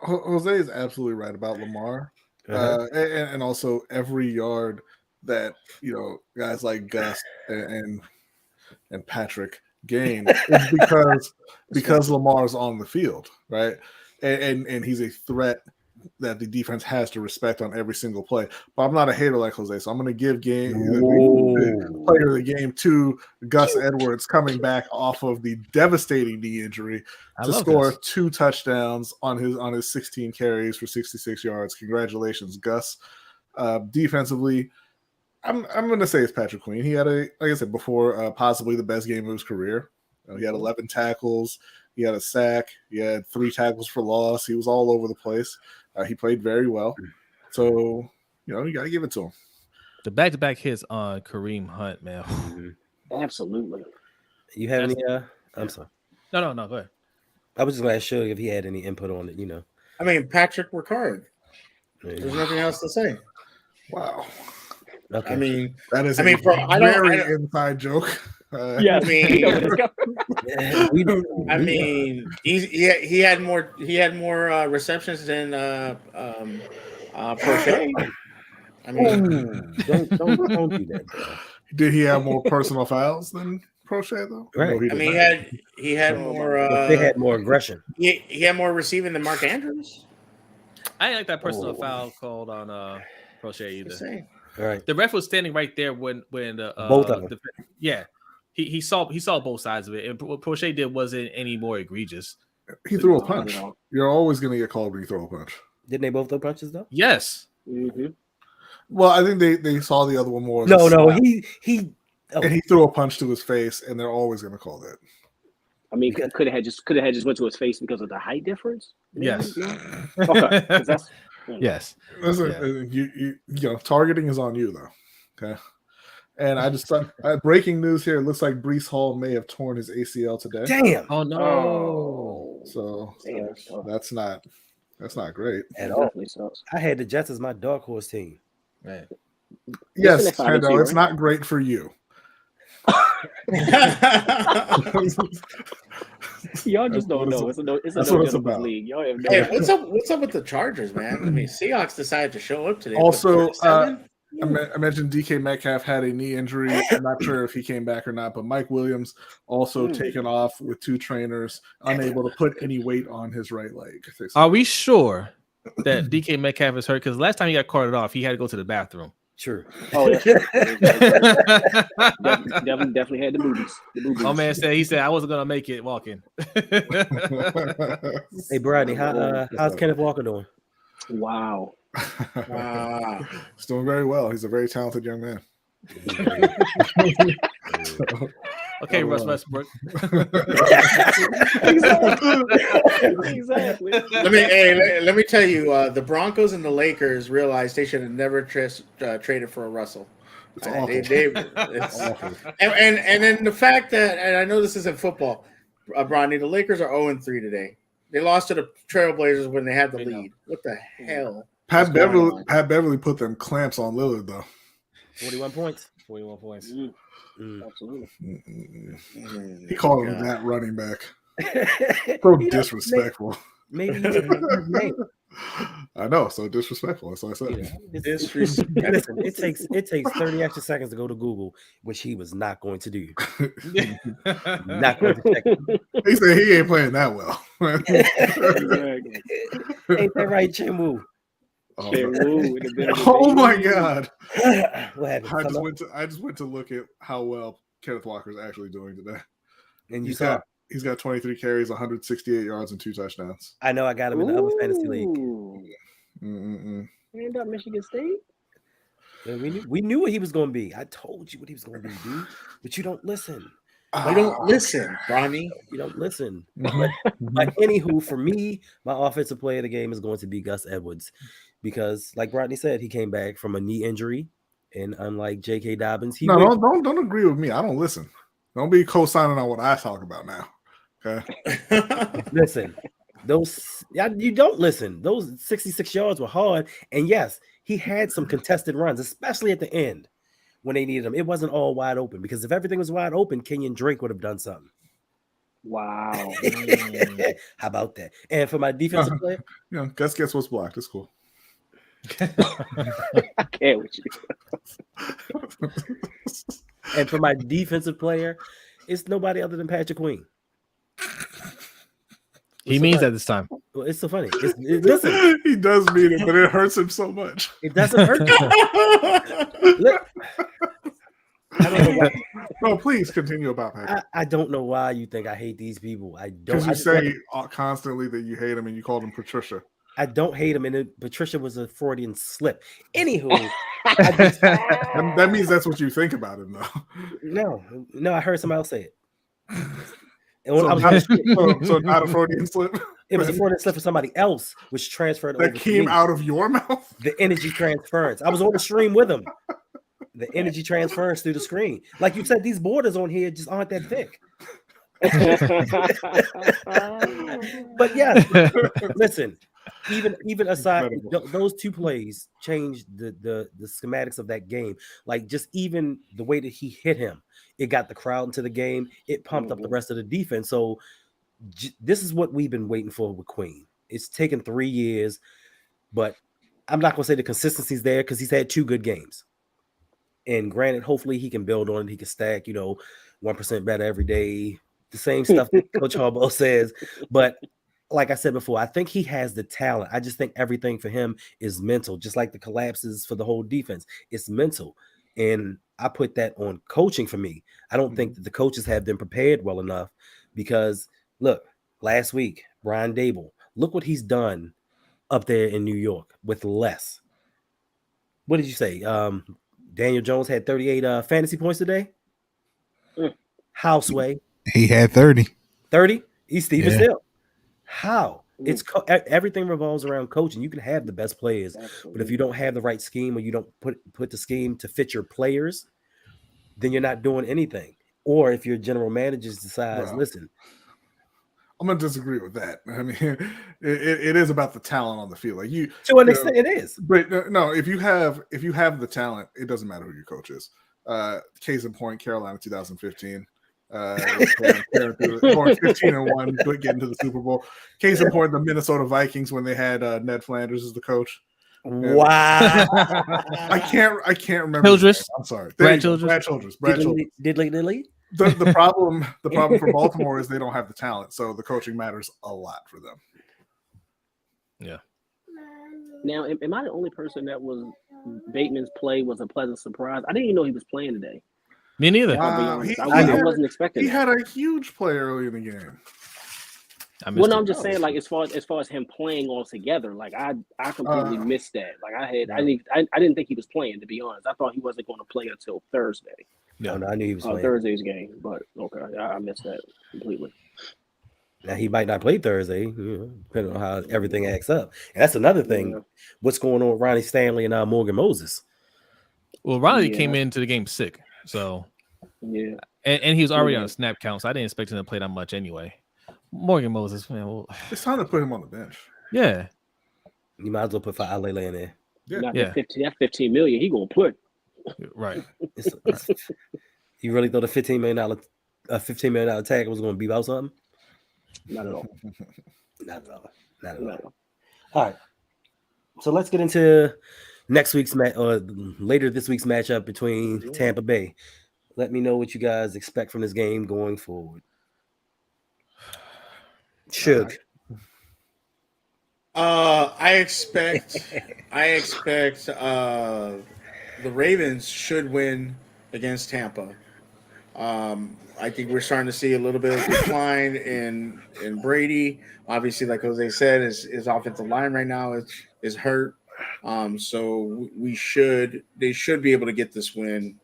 [SPEAKER 5] Jose is absolutely right about Lamar. And also every yard that guys like Gus and Patrick gain is because Lamar's on the field, right? And he's a threat that the defense has to respect on every single play. But I'm not a hater like Jose, so I'm going to give the player of the game to Gus Edwards, coming back off of the devastating knee injury to score 2 touchdowns on his 16 carries for 66 yards. Congratulations, Gus. Defensively, I'm going to say it's Patrick Queen. He had like I said before, possibly the best game of his career. He had 11 tackles. He had a sack. He had 3 tackles for loss. He was all over the place. He played very well. So, you got to give it to him.
[SPEAKER 2] The back-to-back hits on Kareem Hunt, man.
[SPEAKER 3] Absolutely.
[SPEAKER 1] You have any? I'm sorry.
[SPEAKER 2] No, go ahead.
[SPEAKER 1] I was just going to ask Suge if he had any input on it,
[SPEAKER 6] I mean, Patrick Ricard. There's nothing else to say.
[SPEAKER 5] Wow.
[SPEAKER 1] Okay.
[SPEAKER 5] I mean, that is
[SPEAKER 6] a
[SPEAKER 5] very inside joke.
[SPEAKER 3] Yeah,
[SPEAKER 6] I mean, I mean, he had more receptions than Prochet. I mean,
[SPEAKER 1] don't do that, bro.
[SPEAKER 5] Did he have more personal fouls than Prochet though?
[SPEAKER 1] Right.
[SPEAKER 5] No,
[SPEAKER 6] I mean, he had more.
[SPEAKER 1] They had more aggression.
[SPEAKER 6] He had more receiving than Mark Andrews.
[SPEAKER 2] I didn't like that personal foul called on Prochet either.
[SPEAKER 1] All right.
[SPEAKER 2] The ref was standing right there when the
[SPEAKER 1] both of them.
[SPEAKER 2] He saw both sides of it, and what Prochet did wasn't any more egregious.
[SPEAKER 5] He threw a punch. You're always going to get called when you throw a punch.
[SPEAKER 1] Didn't they both throw punches though?
[SPEAKER 2] Yes.
[SPEAKER 3] Mm-hmm.
[SPEAKER 5] Well, I think they saw the other one more.
[SPEAKER 1] No,
[SPEAKER 5] and he threw a punch to his face, and they're always going to call that.
[SPEAKER 3] I mean, could have just went to his face because of the height difference.
[SPEAKER 2] Yes.
[SPEAKER 3] Okay. That's,
[SPEAKER 2] yes.
[SPEAKER 5] Listen, you know, targeting is on you though. Okay. And I just thought breaking news here. It looks like Breece Hall may have torn his ACL today.
[SPEAKER 1] Damn.
[SPEAKER 2] Oh no.
[SPEAKER 5] So that's not great
[SPEAKER 1] at all. I had the Jets as my dark horse team.
[SPEAKER 2] Right.
[SPEAKER 5] Yes, I know it's not great for you.
[SPEAKER 3] Y'all just don't know. It's
[SPEAKER 5] what it's about.
[SPEAKER 3] League. Y'all have no
[SPEAKER 6] Hey, what's up with the Chargers, man? I mean, Seahawks decided to show up today.
[SPEAKER 5] Also, I mentioned DK Metcalf had a knee injury. I'm not sure if he came back or not, but Mike Williams also taken off with 2 trainers, unable to put any weight on his right leg.
[SPEAKER 2] Are we sure that DK Metcalf is hurt? Because last time he got carted off, he had to go to the bathroom.
[SPEAKER 1] Sure.
[SPEAKER 3] Oh, yeah. definitely had the boobies.
[SPEAKER 2] My man said I wasn't gonna make it walking.
[SPEAKER 1] Hey, Brodny, how's Kenneth Walker doing?
[SPEAKER 3] Wow.
[SPEAKER 5] He's doing very well. He's a very talented young man.
[SPEAKER 2] Okay, Russ Westbrook.
[SPEAKER 3] Exactly.
[SPEAKER 6] Let me tell you, the Broncos and the Lakers realized they should have never traded for a Russell.
[SPEAKER 5] It's awful.
[SPEAKER 6] It's awful. And then the fact that, and I know this isn't football, Brodny, the Lakers are 0-3 today. They lost to the Trailblazers when they had the lead. What the hell?
[SPEAKER 5] Pat Beverly put them clamps on Lillard though.
[SPEAKER 1] 41 points.
[SPEAKER 2] 41 points.
[SPEAKER 3] Absolutely.
[SPEAKER 5] He called him that running back. So disrespectful.
[SPEAKER 1] Maybe he didn't know his name.
[SPEAKER 5] I know, so disrespectful. That's what I said.
[SPEAKER 1] Listen, it takes 30 extra seconds to go to Google, which he was not going to do. Not going to check.
[SPEAKER 5] He said he ain't playing that well.
[SPEAKER 1] Ain't that right, Chinwoo?
[SPEAKER 5] Oh my God!
[SPEAKER 1] What happened?
[SPEAKER 5] I just went to look at how well Kenneth Walker is actually doing today.
[SPEAKER 1] And
[SPEAKER 5] he's got 23 carries, 168 yards, and 2 touchdowns.
[SPEAKER 1] I know I got him in the other fantasy league.
[SPEAKER 3] End up Michigan State.
[SPEAKER 1] Yeah, we knew what he was going to be. I told you what he was going to be, dude. But you don't listen.
[SPEAKER 6] I don't listen, Brodny.
[SPEAKER 1] You don't listen. But anywho, for me, my offensive player of the game is going to be Gus Edwards. Because, like Brodny said, he came back from a knee injury, and unlike J.K. Dobbins,
[SPEAKER 5] don't agree with me. I don't listen. Don't be co-signing on what I talk about now. Okay.
[SPEAKER 1] Listen, you don't listen. Those 66 yards were hard, and yes, he had some contested runs, especially at the end when they needed him. It wasn't all wide open because if everything was wide open, Kenyon Drake would have done something.
[SPEAKER 3] Wow.
[SPEAKER 1] How about that? And for my defensive player,
[SPEAKER 5] Gus gets what's blocked. It's cool.
[SPEAKER 3] I can't with you.
[SPEAKER 1] And for my defensive player, it's nobody other than Patrick Queen.
[SPEAKER 2] He means that this time.
[SPEAKER 1] Well, it's so funny. Listen,
[SPEAKER 5] he does mean it, but it hurts him so much.
[SPEAKER 1] It doesn't hurt. Look, I don't know why.
[SPEAKER 5] No, please continue about Patrick.
[SPEAKER 1] I don't know why you think I hate these people. I don't.
[SPEAKER 5] Because you say constantly that you hate him, and you called him Patricia.
[SPEAKER 1] I don't hate him, and Patricia was a Freudian slip. Anywho,
[SPEAKER 5] that means that's what you think about him, though.
[SPEAKER 1] No, I heard somebody else say it. And
[SPEAKER 5] so not a Freudian slip.
[SPEAKER 1] It was a Freudian slip for somebody else, which transferred.
[SPEAKER 5] That came out of your mouth.
[SPEAKER 1] The energy transference. I was on the stream with him. The energy transfers through the screen. Like you said, these borders on here just aren't that thick. But yeah, listen, even aside
[SPEAKER 5] Incredible.
[SPEAKER 1] those two plays changed the schematics of that game. Like just even the way that he hit him, it got the crowd into the game. It pumped up the rest of the defense. So this is what we've been waiting for with Queen. It's taken 3 years, but I'm not gonna say the consistency's there because he's had 2 good games. And granted, hopefully he can build on it. He can stack, 1% better every day. The same stuff that Coach Harbaugh says. But like I said before, I think he has the talent. I just think everything for him is mental, just like the collapses for the whole defense. It's mental. And I put that on coaching for me. I don't think that the coaches have been prepared well enough because, look, last week, Brian Dable, look what he's done up there in New York with less. What did you say? Daniel Jones had 38 fantasy points today. Houseway.
[SPEAKER 4] He had 30.
[SPEAKER 1] 30? He's Steven
[SPEAKER 4] Yeah.
[SPEAKER 1] Still. How? It's everything revolves around coaching. You can have the best players, but if you don't have the right scheme or you don't put the scheme to fit your players, then you're not doing anything. Or if your general manager decides,
[SPEAKER 5] Well,
[SPEAKER 1] listen,
[SPEAKER 5] I'm gonna disagree with that. I mean, it is about the talent on the field. Like
[SPEAKER 1] to an extent, it is.
[SPEAKER 5] But no, if you have the talent, it doesn't matter who your coach is. Case in point, Carolina 2015. Going 15-1, getting to the Super Bowl. Case in point, the Minnesota Vikings when they had Ned Flanders as the coach.
[SPEAKER 1] Wow.
[SPEAKER 5] I can't remember.
[SPEAKER 2] Childress.
[SPEAKER 5] I'm sorry.
[SPEAKER 2] Brad Childress.
[SPEAKER 5] Brad Childress.
[SPEAKER 1] Diddly.
[SPEAKER 5] The problem for Baltimore is they don't have the talent, so the coaching matters a lot for them.
[SPEAKER 2] Yeah.
[SPEAKER 3] Now, am I the only person that was Bateman's play was a pleasant surprise? I didn't even know he was playing today.
[SPEAKER 2] Me neither.
[SPEAKER 3] I'll be honest. I wasn't expecting.
[SPEAKER 5] He had a huge play early in the game.
[SPEAKER 3] Well, no, I'm just saying, like as far as him playing all together, like I completely missed that. Like I didn't think he was playing, to be honest. I thought he wasn't going to play until Thursday.
[SPEAKER 1] No, I knew he was playing
[SPEAKER 3] Thursday's game, but okay, I missed that completely.
[SPEAKER 1] Now he might not play Thursday, depending on how everything acts up. And that's another thing. Yeah. What's going on with Ronnie Stanley and Morgan Moses?
[SPEAKER 2] Well, Ronnie came into the game sick, so
[SPEAKER 3] yeah,
[SPEAKER 2] and he was already on a snap count, so I didn't expect him to play that much anyway. Morgan Moses, man, well,
[SPEAKER 5] it's time to put him on the bench.
[SPEAKER 2] Yeah,
[SPEAKER 1] you might as well put Alele in there.
[SPEAKER 3] Yeah, that 15 million he gonna put.
[SPEAKER 2] Right.
[SPEAKER 1] You really thought a $15 million tag was going to beat out something?
[SPEAKER 3] Not at all.
[SPEAKER 1] Not at all. All right. So let's get into next week's match or later this week's matchup between Tampa Bay. Let me know what you guys expect from this game going forward. Suge.
[SPEAKER 6] I expect the Ravens should win against Tampa. I think we're starting to see a little bit of decline in Brady. Obviously, like Jose said, his offensive line right now is hurt. So they should be able to get this win.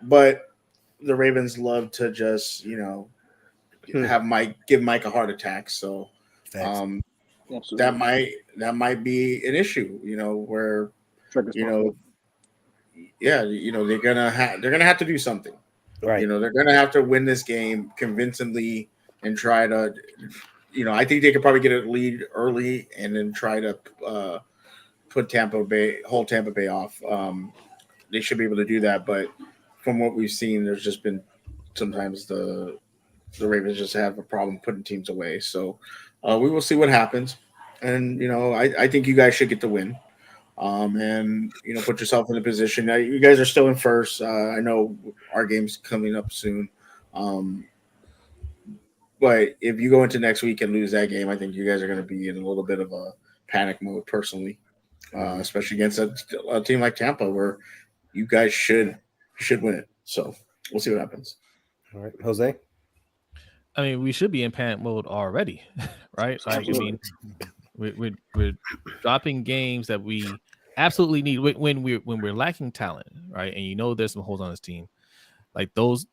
[SPEAKER 6] But the Ravens love to just give Mike a heart attack. So that might be an issue. Where they're gonna have to do something.
[SPEAKER 1] Right.
[SPEAKER 6] They're gonna have to win this game convincingly and try to. I think they could probably get a lead early and then try to hold Tampa Bay off. They should be able to do that, but from what we've seen, there's just been sometimes the Ravens just have a problem putting teams away. So we will see what happens, and I think you guys should get the win. And put yourself in a position. Now, you guys are still in first. I know our game's coming up soon. But if you go into next week and lose that game, I think you guys are going to be in a little bit of a panic mode personally, especially against a team like Tampa where you guys should win it. So we'll see what happens.
[SPEAKER 1] All right, Jose.
[SPEAKER 2] I mean, we should be in panic mode already, right? Like, I mean, we're dropping games that we absolutely need when we're lacking talent, right? And there's some holes on this team, like those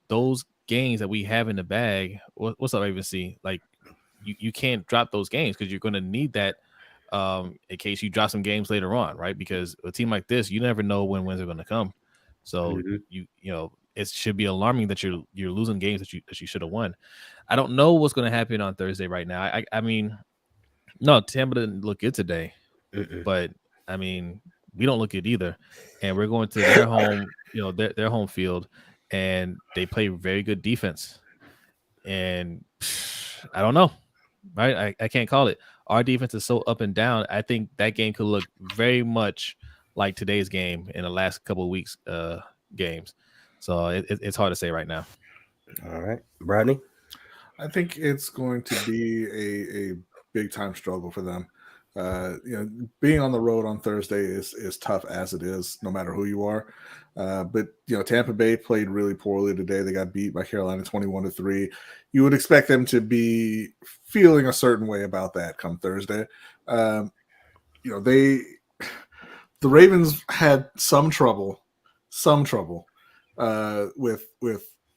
[SPEAKER 2] games that we have in the bag. What's up, Ravensy? Like, you can't drop those games because you're going to need that in case you drop some games later on, right? Because a team like this, you never know when wins are going to come. So it should be alarming that you're losing games that you should have won. I don't know what's going to happen on Thursday right now. I mean, No, Tampa didn't look good today,
[SPEAKER 1] Mm-mm.
[SPEAKER 2] but I mean, we don't look good either. And we're going to their home, their home field, and they play very good defense. And I don't know, right? I can't call it. Our defense is so up and down. I think that game could look very much like today's game in the last couple of weeks games. So it's hard to say right now.
[SPEAKER 1] All right, Brodny.
[SPEAKER 5] I think it's going to be a big time struggle for them. Being on the road on Thursday is tough as it is, no matter who you are. But Tampa Bay played really poorly today. They got beat by Carolina 21-3. You would expect them to be feeling a certain way about that come Thursday. The Ravens had some trouble with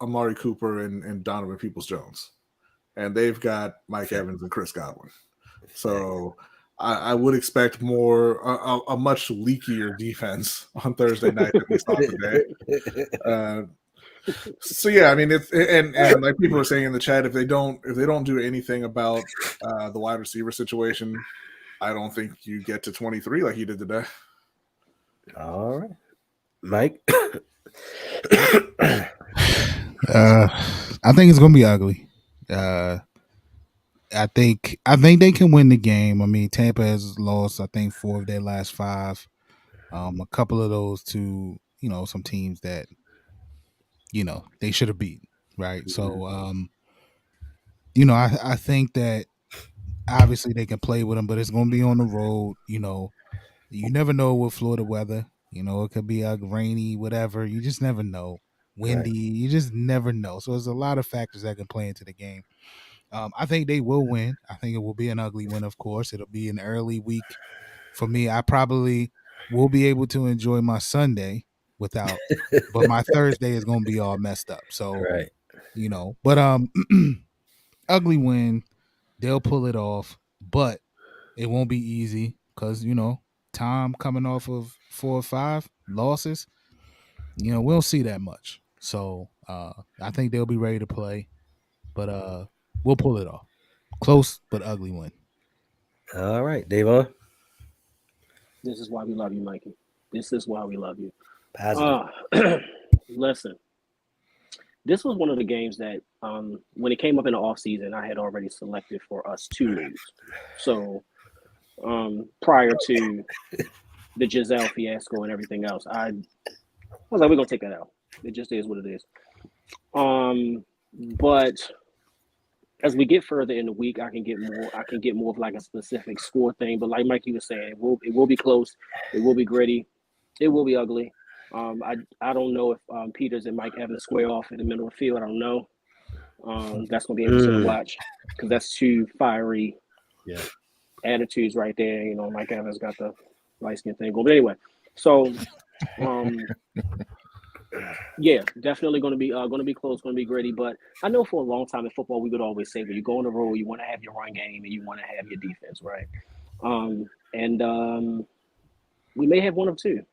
[SPEAKER 5] Amari Cooper and Donovan Peoples-Jones, and they've got Mike Evans and Chris Godwin. So I would expect a much leakier defense on Thursday night than we saw today. So yeah, I mean it's and like people are saying in the chat, if they don't do anything about the wide receiver situation, I don't think you get to 23 like you did today.
[SPEAKER 1] All right, Mike.
[SPEAKER 4] I think it's gonna be ugly. I think they can win the game. I mean, Tampa has lost, I think, 4 of their last 5. A couple of those to some teams that they should have beat, right? So I think that obviously they can play with them, but it's going to be on the road. You never know with Florida weather. It could be rainy, whatever. You just never know. Windy, right. You just never know. So there's a lot of factors that can play into the game. I think they will win. I think it will be an ugly win, of course. It'll be an early week for me. I probably will be able to enjoy my Sunday without, but my Thursday is going to be all messed up. So,
[SPEAKER 1] right.
[SPEAKER 4] But ugly win. They'll pull it off, but it won't be easy because, Tom coming off of 4 or 5 losses, we don't see that much. So I think they'll be ready to play, but we'll pull it off. Close but ugly win.
[SPEAKER 1] All right, Davon.
[SPEAKER 3] This is why we love you, Mikey. This is why we love you.
[SPEAKER 1] Positive.
[SPEAKER 3] Listen, this was one of the games that when it came up in the offseason, I had already selected for us to lose. So prior to the Giselle fiasco and everything else, I was like, we're going to take that out. It just is what it is. But as we get further in the week, I can get more of like a specific score thing. But like Mikey was saying, it will be close. It will be gritty. It will be ugly. I don't know if Peters and Mike Evans square off in the middle of the field. I don't know. That's going to be interesting to watch because that's 2 fiery attitudes right there. Mike Evans got the light skin thing going. But anyway, so yeah, definitely going to be close, going to be gritty. But I know for a long time in football, we would always say when you go on the road, you want to have your run game and you want to have your defense, right? We may have one of 2.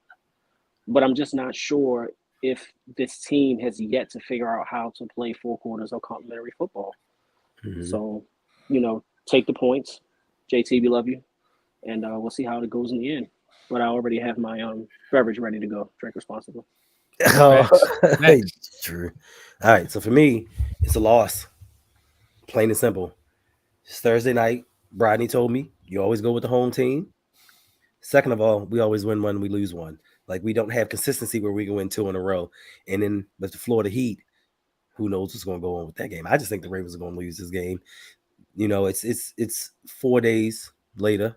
[SPEAKER 3] But I'm just not sure if this team has yet to figure out how to play 4 quarters of complementary football. Mm-hmm. So, take the points. JT, we love you. And we'll see how it goes in the end. But I already have my beverage ready to go. Drink responsibly.
[SPEAKER 1] True. All right. So for me, it's a loss. Plain and simple. It's Thursday night. Brodny told me you always go with the home team. Second of all, we always win 1, we lose 1. Like we don't have consistency where we can win 2 in a row. And then with the Florida Heat, who knows what's going to go on with that game? I just think the Ravens are going to lose this game. It's 4 days later,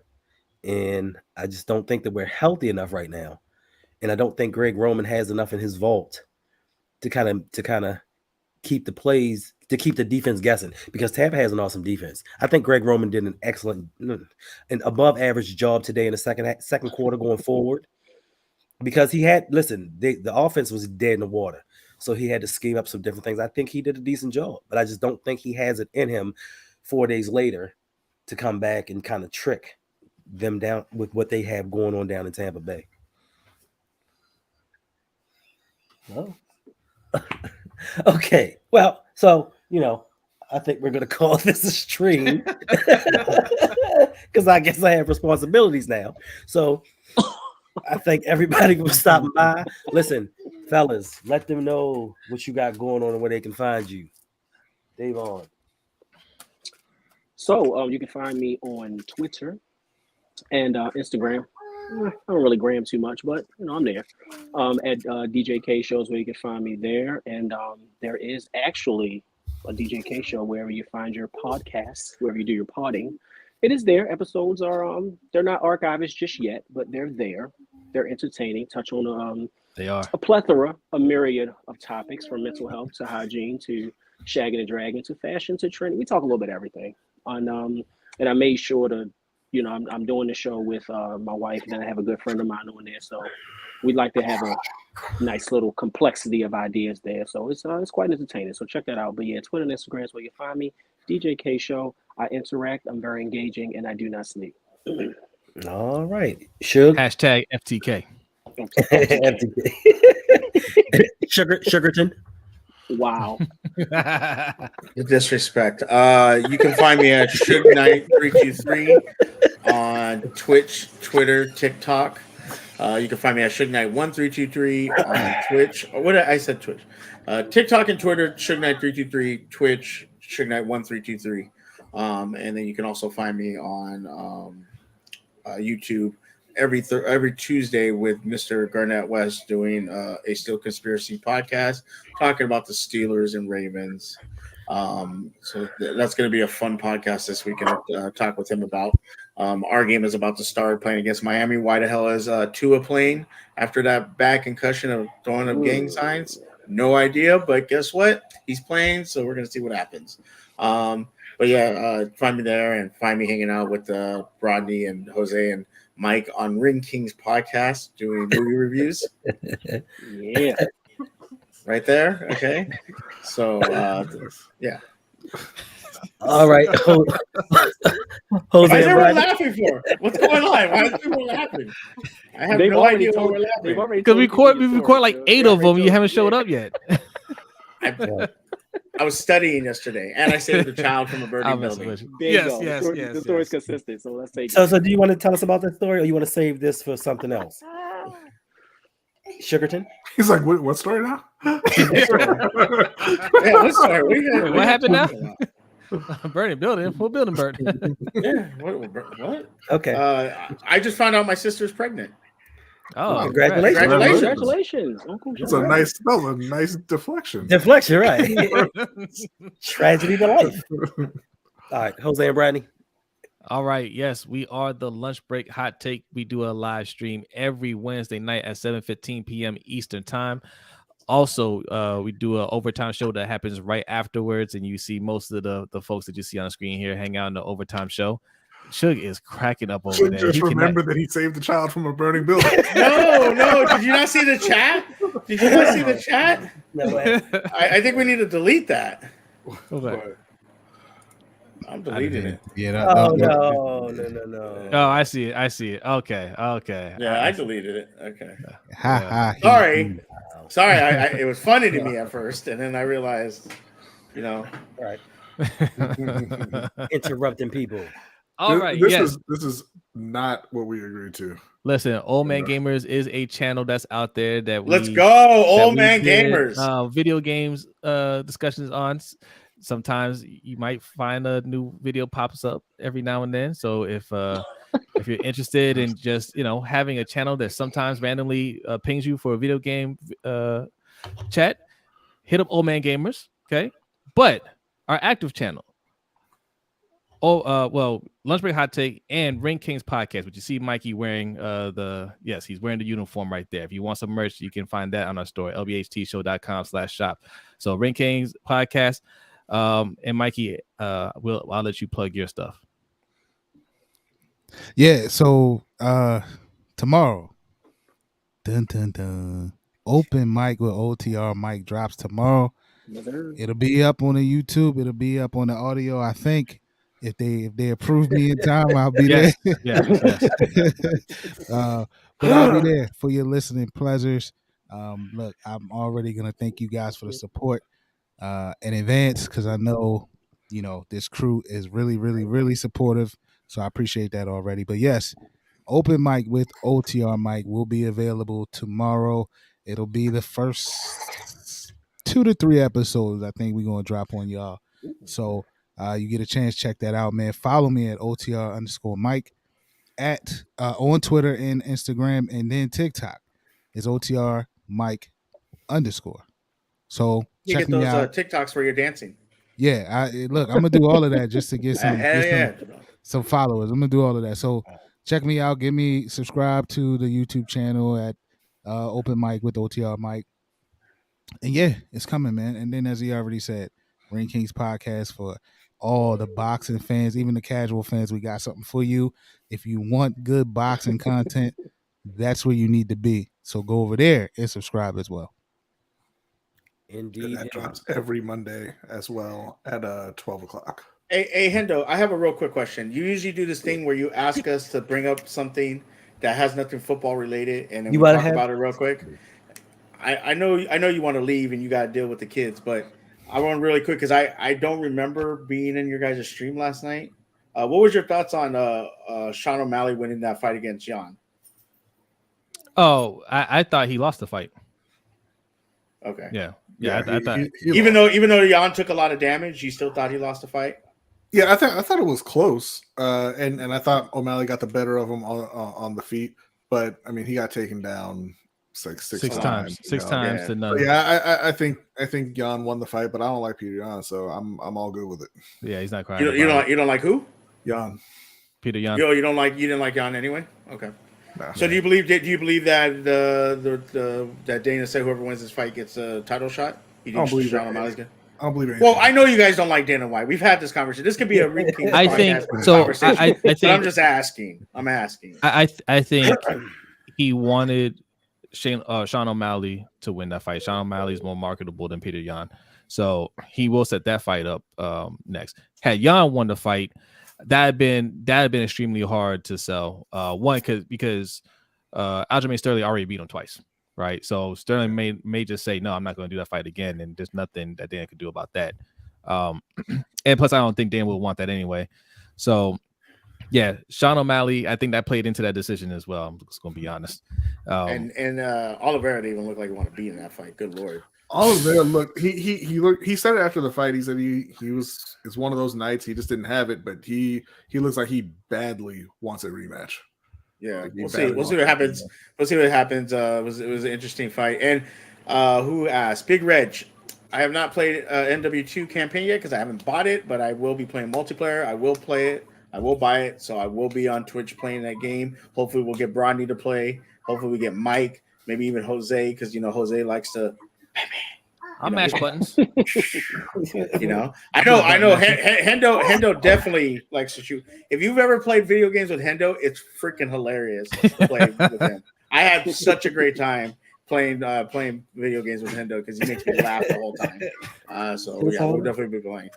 [SPEAKER 1] and I just don't think that we're healthy enough right now. And I don't think Greg Roman has enough in his vault to kind of keep the plays, to keep the defense guessing, because Tampa has an awesome defense. I think Greg Roman did an excellent and above average job today in the second quarter going forward. Because he had, the offense was dead in the water. So he had to scheme up some different things. I think he did a decent job, but I just don't think he has it in him 4 days later to come back and kind of trick them down with what they have going on down in Tampa Bay. Well, okay. Well, so, I think we're gonna call this a stream because I guess I have responsibilities now. So I thank everybody for stopping by. Listen, fellas, let them know what you got going on and where they can find you. Davon.
[SPEAKER 3] So you can find me on Twitter and Instagram. I don't really gram too much, but I'm there. At DJ K shows where you can find me there, and there is actually a DJ K show wherever you find your podcasts, wherever you do your podding. It is there. Episodes are they're not archived just yet, but they're there. They're entertaining. Touch on
[SPEAKER 2] They are
[SPEAKER 3] a plethora, a myriad of topics from mental health to hygiene to shagging and dragging to fashion to trending. We talk a little bit of everything. And I made sure to, I'm doing the show with my wife, and then I have a good friend of mine on there. So we'd like to have a nice little complexity of ideas there. So it's quite entertaining. So check that out. But yeah, Twitter and Instagram is where you find me. DJ K Show. I interact. I'm very engaging, and I do not sleep.
[SPEAKER 1] All right, Suge.
[SPEAKER 2] hashtag FTK.
[SPEAKER 1] Sugarton.
[SPEAKER 3] Wow.
[SPEAKER 6] The disrespect. You can find me at SugeKnight323 on Twitch, Twitter, TikTok. You can find me at SugeKnight1323 on Twitch. I said Twitch. TikTok and Twitter, SugeKnight323, Twitch, SugeKnight1323. And then you can also find me on YouTube every Tuesday with Mr. Garnett West doing a Steel Conspiracy podcast talking about the Steelers and Ravens. So that's going to be a fun podcast this week, and I'll talk with him about. Our game is about to start playing against Miami. Why the hell is Tua playing after that bad concussion of throwing up gang signs? No idea, but guess what? He's playing, so we're going to see what happens. But yeah, find me there and find me hanging out with Brodny and Jose and Mike on Ring King's podcast doing movie reviews.
[SPEAKER 3] Yeah.
[SPEAKER 6] Right there. Okay. So, yeah.
[SPEAKER 1] All right. Jose
[SPEAKER 6] Why is
[SPEAKER 1] and
[SPEAKER 6] everyone
[SPEAKER 1] Brodny.
[SPEAKER 6] laughing for? What's going on? Why is everyone laughing? I have no idea why we're laughing.
[SPEAKER 2] Because we record like 8 of them. You haven't showed up yet.
[SPEAKER 6] I was studying yesterday, and I saved a child from a burning building.
[SPEAKER 3] Yes. The story's consistent, so let's take it.
[SPEAKER 1] So do you want to tell us about that story, or you want to save this for something else? Sugarton?
[SPEAKER 5] He's like, what story now?
[SPEAKER 6] Yeah, what story?
[SPEAKER 2] What happened now? Burning building. What building burned?
[SPEAKER 6] Yeah. What?
[SPEAKER 1] Okay.
[SPEAKER 6] I just found out my sister's pregnant.
[SPEAKER 2] Oh,
[SPEAKER 1] congratulations.
[SPEAKER 3] Congratulations. Uncle
[SPEAKER 5] It's a nice deflection.
[SPEAKER 1] Deflection, right? Tragedy to life. All right, Jose and Brodny.
[SPEAKER 2] All right. Yes, we are the Lunch Break Hot Take. We do a live stream every Wednesday night at 7:15 p.m. Eastern Time. Also, we do an overtime show that happens right afterwards, and you see most of the folks that you see on the screen here hang out in the overtime show. Suge is cracking up over there.
[SPEAKER 5] Just remember that he saved the child from a burning building.
[SPEAKER 6] No. Did you not see the chat? Did you not see the chat?
[SPEAKER 1] No way.
[SPEAKER 6] I think we need to delete that.
[SPEAKER 2] Okay.
[SPEAKER 6] I'm deleting it.
[SPEAKER 5] Yeah.
[SPEAKER 1] No.
[SPEAKER 2] Oh, I see it. Okay.
[SPEAKER 6] Yeah, I deleted it. Okay.
[SPEAKER 5] Sorry.
[SPEAKER 6] Sorry. It was funny to me at first, and then I realized,
[SPEAKER 1] Right. Interrupting people.
[SPEAKER 2] All right.
[SPEAKER 5] This is not what we agreed to.
[SPEAKER 2] Listen, Old Man Gamers is a channel that's out there that
[SPEAKER 6] let's go, Old Man Gamers.
[SPEAKER 2] Video games discussions on. Sometimes you might find a new video pops up every now and then. So if you're interested in just having a channel that sometimes randomly pings you for a video game chat, hit up Old Man Gamers. Okay, but our active channel. Lunch Break Hot Take and Ring King's podcast, which you see Mikey wearing he's wearing the uniform right there. If you want some merch, you can find that on our store, lbhtshow.com/shop. So Ring King's podcast, and Mikey, I'll let you plug your stuff.
[SPEAKER 4] Yeah, so tomorrow, open mic with OTRMike drops tomorrow. It'll be up on the YouTube. It'll be up on the audio, I think. If they approve me in time, I'll be there.
[SPEAKER 2] Yes.
[SPEAKER 4] But I'll be there for your listening pleasures. Look, I'm already gonna thank you guys for the support in advance, because I know this crew is really, really, really supportive. So I appreciate that already. But yes, Open Mic with OTRMike will be available tomorrow. It'll be the first 2 to 3 episodes I think we're going to drop on y'all. So you get a chance, check that out, man. Follow me at OTR_Mike on Twitter and Instagram, and then TikTok is OTRMike_. So
[SPEAKER 6] You
[SPEAKER 4] check
[SPEAKER 6] get those
[SPEAKER 4] me out.
[SPEAKER 6] TikToks where you're dancing.
[SPEAKER 4] Yeah, look, I'm gonna do all of that just to get some followers. I'm gonna do all of that. So check me out. Subscribe to the YouTube channel at Open Mic with OTRMike. And yeah, it's coming, man. And then as he already said, Ring Kings podcast for all the boxing fans, even the casual fans. We got something for you. If you want good boxing content, that's where you need to be. So go over there and subscribe as well.
[SPEAKER 1] Indeed.
[SPEAKER 5] And that drops every Monday as well at 12 o'clock.
[SPEAKER 6] Hey, Hendo, I have a real quick question. You usually do this thing where you ask us to bring up something that has nothing football related, and then we talk about it real quick. I know you want to leave and you got to deal with the kids, but I want really quick because I don't remember being in your guys' stream last night. What was your thoughts on Sean O'Malley winning that fight against Jan?
[SPEAKER 2] Oh, I thought he lost the fight.
[SPEAKER 6] Okay.
[SPEAKER 2] Yeah. I thought
[SPEAKER 6] even though Jan took a lot of damage, you still thought he lost the fight.
[SPEAKER 5] Yeah, I thought it was close, and I thought O'Malley got the better of him on the feet, but I mean he got taken down six times
[SPEAKER 2] to none.
[SPEAKER 5] Yeah, I think Jan won the fight, but I don't like Peter Yan, so I'm all good with it.
[SPEAKER 2] Yeah, he's not crying.
[SPEAKER 6] You don't like who?
[SPEAKER 5] Yan.
[SPEAKER 2] Peter Yan.
[SPEAKER 6] You didn't like Jan anyway? Okay.
[SPEAKER 5] Nah,
[SPEAKER 6] so do you believe that that Dana said whoever wins this fight gets a title shot? You think Sean O'Malley's good?
[SPEAKER 5] I don't believe it.
[SPEAKER 6] Well, I know you guys don't like Dana White. We've had this conversation. This could be a repeat.
[SPEAKER 2] I think so. I think.
[SPEAKER 6] But I'm just asking. I'm asking.
[SPEAKER 2] I think he wanted Sean O'Malley to win that fight. Sean O'Malley is more marketable than Peter Yan, so he will set that fight up next. Had Yan won the fight, that had been extremely hard to sell. One because Aljamain Sterling already beat him twice. Right, so Sterling may just say no, I'm not going to do that fight again, and there's nothing that Dan could do about that. And plus, I don't think Dan would want that anyway. So, yeah, Sean O'Malley, I think that played into that decision as well. I'm just going to be honest.
[SPEAKER 6] And Oliveira didn't even look like he wanted to be in that fight. Good lord.
[SPEAKER 5] Oliveira looked. He said it after the fight. He said it's one of those nights he just didn't have it, but he looks like he badly wants a rematch.
[SPEAKER 6] Yeah, we'll see what happens. We'll see what happens. It was an interesting fight. And who asked? Big Reg. I have not played NW2 campaign yet because I haven't bought it, but I will be playing multiplayer. I will play it. I will buy it. So I will be on Twitch playing that game. Hopefully we'll get Brodny to play. Hopefully we get Mike, maybe even Jose, because Jose likes to.
[SPEAKER 2] I'll mash buttons.
[SPEAKER 6] I know. Hendo definitely likes to shoot. If you've ever played video games with Hendo, it's freaking hilarious playing with him. I had such a great time playing video games with Hendo because he makes me laugh the whole time. So yeah, we'll definitely be going.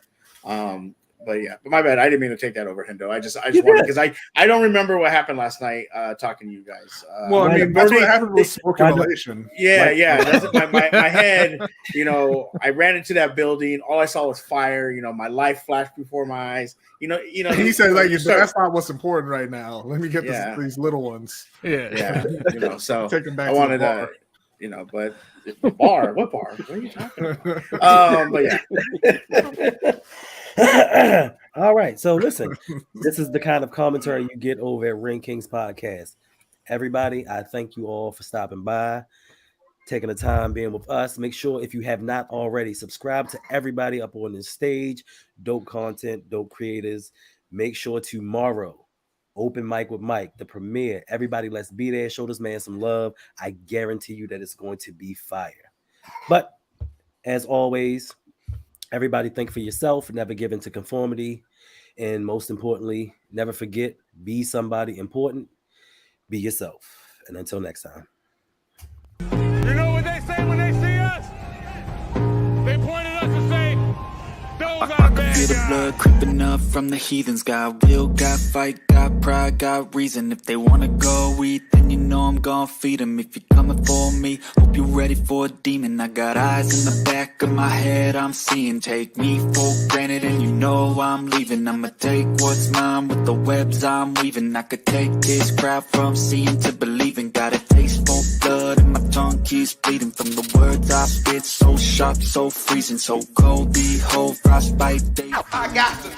[SPEAKER 6] But my bad. I didn't mean to take that over, Hendo. I just wanted because I don't remember what happened last night talking to you guys.
[SPEAKER 5] Well, I mean, that's what happened with circulation.
[SPEAKER 6] Yeah. That's my head. I ran into that building. All I saw was fire. My life flashed before my eyes. He
[SPEAKER 5] said like that's not what's important right now. Let me get these little ones.
[SPEAKER 6] Yeah. So
[SPEAKER 5] take them back.
[SPEAKER 6] I wanted to. But the bar. What bar? What are you talking about? But yeah.
[SPEAKER 1] All right. So listen, this is the kind of commentary you get over at Ring Kings Podcast. Everybody, I thank you all for stopping by, taking the time being with us. Make sure if you have not already, subscribe to everybody up on this stage. Dope content, dope creators. Make sure tomorrow, Open Mic with Mike, the premiere. Everybody, let's be there. Show this man some love. I guarantee you that it's going to be fire. But as always, everybody think for yourself, never give into conformity. And most importantly, never forget, be somebody important, be yourself. And until next time.
[SPEAKER 7] You know what they say when they see us? They point at us and say, those are bad.
[SPEAKER 8] feel the blood creeping up from the heathens. Got will, got fight, got pride, got reason. If they wanna go eat, then you know I'm gon' feed them. If you're coming for me, hope you're ready for a demon. I got eyes in the back of my head, I'm seeing. Take me for granted and you know I'm leaving. I'ma take what's mine with the webs I'm weaving. I could take this crowd from seeing to believing. Got a taste for blood and my tongue keeps bleeding. From the words I spit, so sharp, so freezing, so cold. Behold, frostbite. I got to